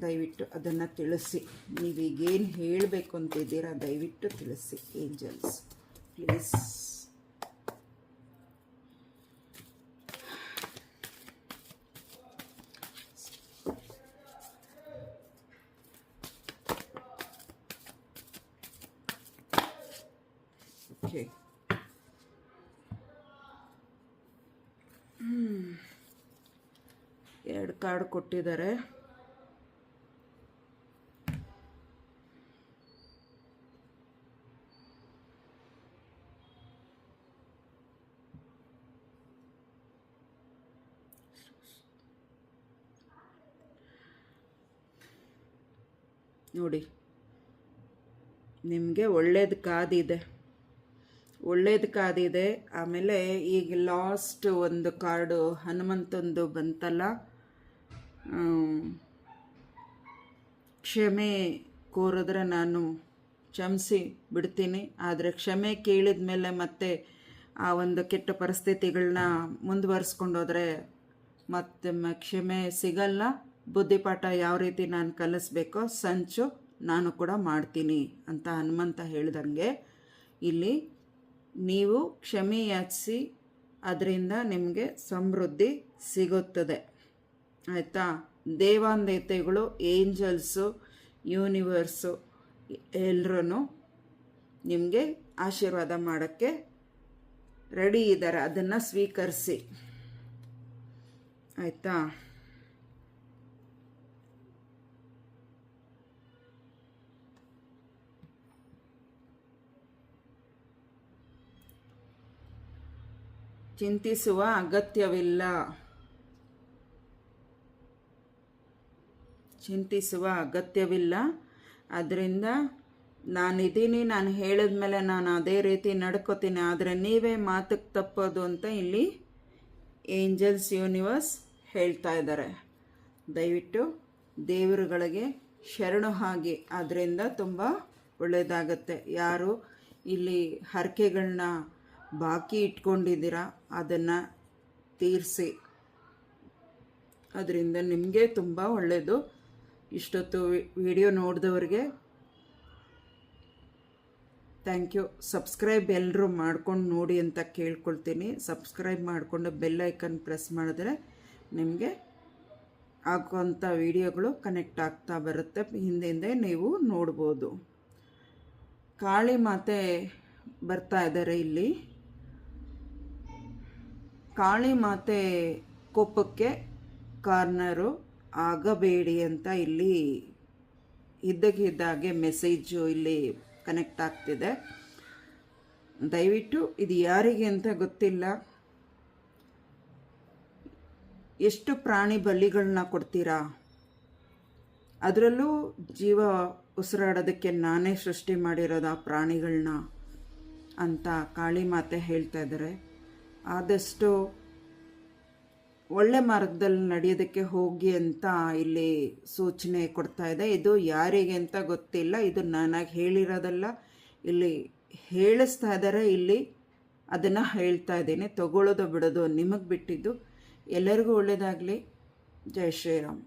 ದಯವಿಟ್ಟು ಅದನ್ನು ತಿಳಿಸಿ. ನೀವೀಗೇನು ಹೇಳಬೇಕು ಅಂತಿದ್ದೀರಾ ದಯವಿಟ್ಟು ತಿಳಿಸಿ ಏಂಜಲ್ಸ್ ಪ್ಲೀಸ್. ಓಕೆ, 2 ಕಾರ್ಡ್ ಕೊಟ್ಟಿದ್ದಾರೆ. ನೋಡಿ, ನಿಮಗೆ ಒಳ್ಳೇದು ಕಾದಿದೆ. ಆಮೇಲೆ ಈಗ ಲಾಸ್ಟ್ ಒಂದು ಕಾರ್ಡು ಹನುಮಂತಂದು ಬಂತಲ್ಲ, ಕ್ಷಮೆ ಕೋರಿದ್ರೆ ನಾನು ಕ್ಷಮಿಸಿ ಬಿಡ್ತೀನಿ, ಆದರೆ ಕ್ಷಮೆ ಕೇಳಿದ ಮೇಲೆ ಮತ್ತೆ ಆ ಒಂದು ಕೆಟ್ಟ ಪರಿಸ್ಥಿತಿಗಳನ್ನ ಮುಂದುವರಿಸ್ಕೊಂಡೋದ್ರೆ ಮತ್ತೆ ಕ್ಷಮೆ ಸಿಗಲ್ಲ. ಬುದ್ಧಿಪಾಠ ಯಾವ ರೀತಿ ನಾನು ಕಲಿಸ್ಬೇಕೋ ಸಂಚು ನಾನು ಕೂಡ ಮಾಡ್ತೀನಿ ಅಂತ ಹನುಮಂತ ಹೇಳ್ದಂಗೆ ಇಲ್ಲಿ ನೀವು ಕ್ಷಮೆ ಯಾಚಿಸಿ, ಅದರಿಂದ ನಿಮಗೆ ಸಮೃದ್ಧಿ ಸಿಗುತ್ತದೆ. ಆಯಿತಾ? ದೇವಾಂದೇವತೆಗಳು, ಏಂಜಲ್ಸು, ಯೂನಿವರ್ಸು ಎಲ್ಲರೂ ನಿಮಗೆ ಆಶೀರ್ವಾದ ಮಾಡೋಕ್ಕೆ ರೆಡಿ ಇದ್ದಾರೆ. ಅದನ್ನು ಸ್ವೀಕರಿಸಿ. ಆಯಿತಾ? ಚಿಂತಿಸುವ ಅಗತ್ಯವಿಲ್ಲ. ಅದರಿಂದ ನಾನಿದ್ದೀನಿ, ನಾನು ಹೇಳಿದ ಮೇಲೆ ನಾನು ಅದೇ ರೀತಿ ನಡ್ಕೋತೀನಿ, ಆದರೆ ನೀವೇ ಮಾತಕ್ಕೆ ತಪ್ಪೋದು ಅಂತ ಇಲ್ಲಿ ಏಂಜಲ್ಸ್ ಯೂನಿವರ್ಸ್ ಹೇಳ್ತಾ ಇದ್ದಾರೆ. ದಯವಿಟ್ಟು ದೇವರುಗಳಿಗೆ ಶರಣು ಆಗಿ, ಅದರಿಂದ ತುಂಬ ಒಳ್ಳೆಯದಾಗತ್ತೆ. ಯಾರು ಇಲ್ಲಿ ಹರಕೆಗಳನ್ನ ಬಾಕಿ ಇಟ್ಕೊಂಡಿದ್ದೀರಾ ಅದನ್ನು ತೀರಿಸಿ, ಅದರಿಂದ ನಿಮಗೆ ತುಂಬ ಒಳ್ಳೆಯದು. ಇಷ್ಟೊತ್ತು ವಿಡಿಯೋ ನೋಡಿದವ್ರಿಗೆ ಥ್ಯಾಂಕ್ ಯು. ಸಬ್ಸ್ಕ್ರೈಬ್ ಎಲ್ಲರೂ ಮಾಡ್ಕೊಂಡು ನೋಡಿ ಅಂತ ಕೇಳ್ಕೊಳ್ತೀನಿ. ಸಬ್ಸ್ಕ್ರೈಬ್ ಮಾಡಿಕೊಂಡು ಬೆಲ್ ಐಕನ್ ಪ್ರೆಸ್ ಮಾಡಿದ್ರೆ ನಿಮಗೆ ಆಗುವಂಥ ವಿಡಿಯೋಗಳು ಕನೆಕ್ಟ್ ಆಗ್ತಾ ಬರುತ್ತೆ, ಹಿಂದೆ ನೀವು ನೋಡ್ಬೋದು. ಕಾಳಿ ಮಾತೆ ಬರ್ತಾ ಇದ್ದಾರೆ ಇಲ್ಲಿ. ಕಾಳಿ ಮಾತೆ ಕೋಪಕ್ಕೆ ಕಾರ್ನರು, ಆಗಬೇಡಿ ಅಂತ ಇಲ್ಲಿ ಇದ್ದಕ್ಕಿದ್ದಾಗೆ ಮೆಸೇಜು ಇಲ್ಲಿ ಕನೆಕ್ಟ್ ಆಗ್ತಿದೆ. ದಯವಿಟ್ಟು ಇದು ಯಾರಿಗೆ ಅಂತ ಗೊತ್ತಿಲ್ಲ, ಎಷ್ಟು ಪ್ರಾಣಿ ಬಲಿಗಳನ್ನ ಕೊಡ್ತೀರಾ, ಅದರಲ್ಲೂ ಜೀವ ಉಸಿರಾಡೋದಕ್ಕೆ ನಾನೇ ಸೃಷ್ಟಿ ಮಾಡಿರೋದು ಆ ಪ್ರಾಣಿಗಳನ್ನ ಅಂತ ಕಾಳಿ ಮಾತೆ ಹೇಳ್ತಾ ಇದ್ದಾರೆ. ಆದಷ್ಟು ಒಳ್ಳೆ ಮಾರ್ಗದಲ್ಲಿ ನಡೆಯೋದಕ್ಕೆ ಹೋಗಿ ಅಂತ ಇಲ್ಲಿ ಸೂಚನೆ ಕೊಡ್ತಾ ಇದೆ. ಇದು ಯಾರಿಗೆ ಅಂತ ಗೊತ್ತಿಲ್ಲ, ಇದು ನನಗೆ ಹೇಳಿರೋದಲ್ಲ, ಇಲ್ಲಿ ಹೇಳಿಸ್ತಾ ಇದ್ದಾರೆ. ಇಲ್ಲಿ ಅದನ್ನು ಹೇಳ್ತಾ ಇದ್ದೀನಿ, ತಗೊಳ್ಳೋದು ಬಿಡೋದು ನಿಮಗೆ ಬಿಟ್ಟಿದ್ದು. ಎಲ್ಲರಿಗೂ ಒಳ್ಳೆಯದಾಗಲಿ. ಜೈ ಶ್ರೀರಾಮ್.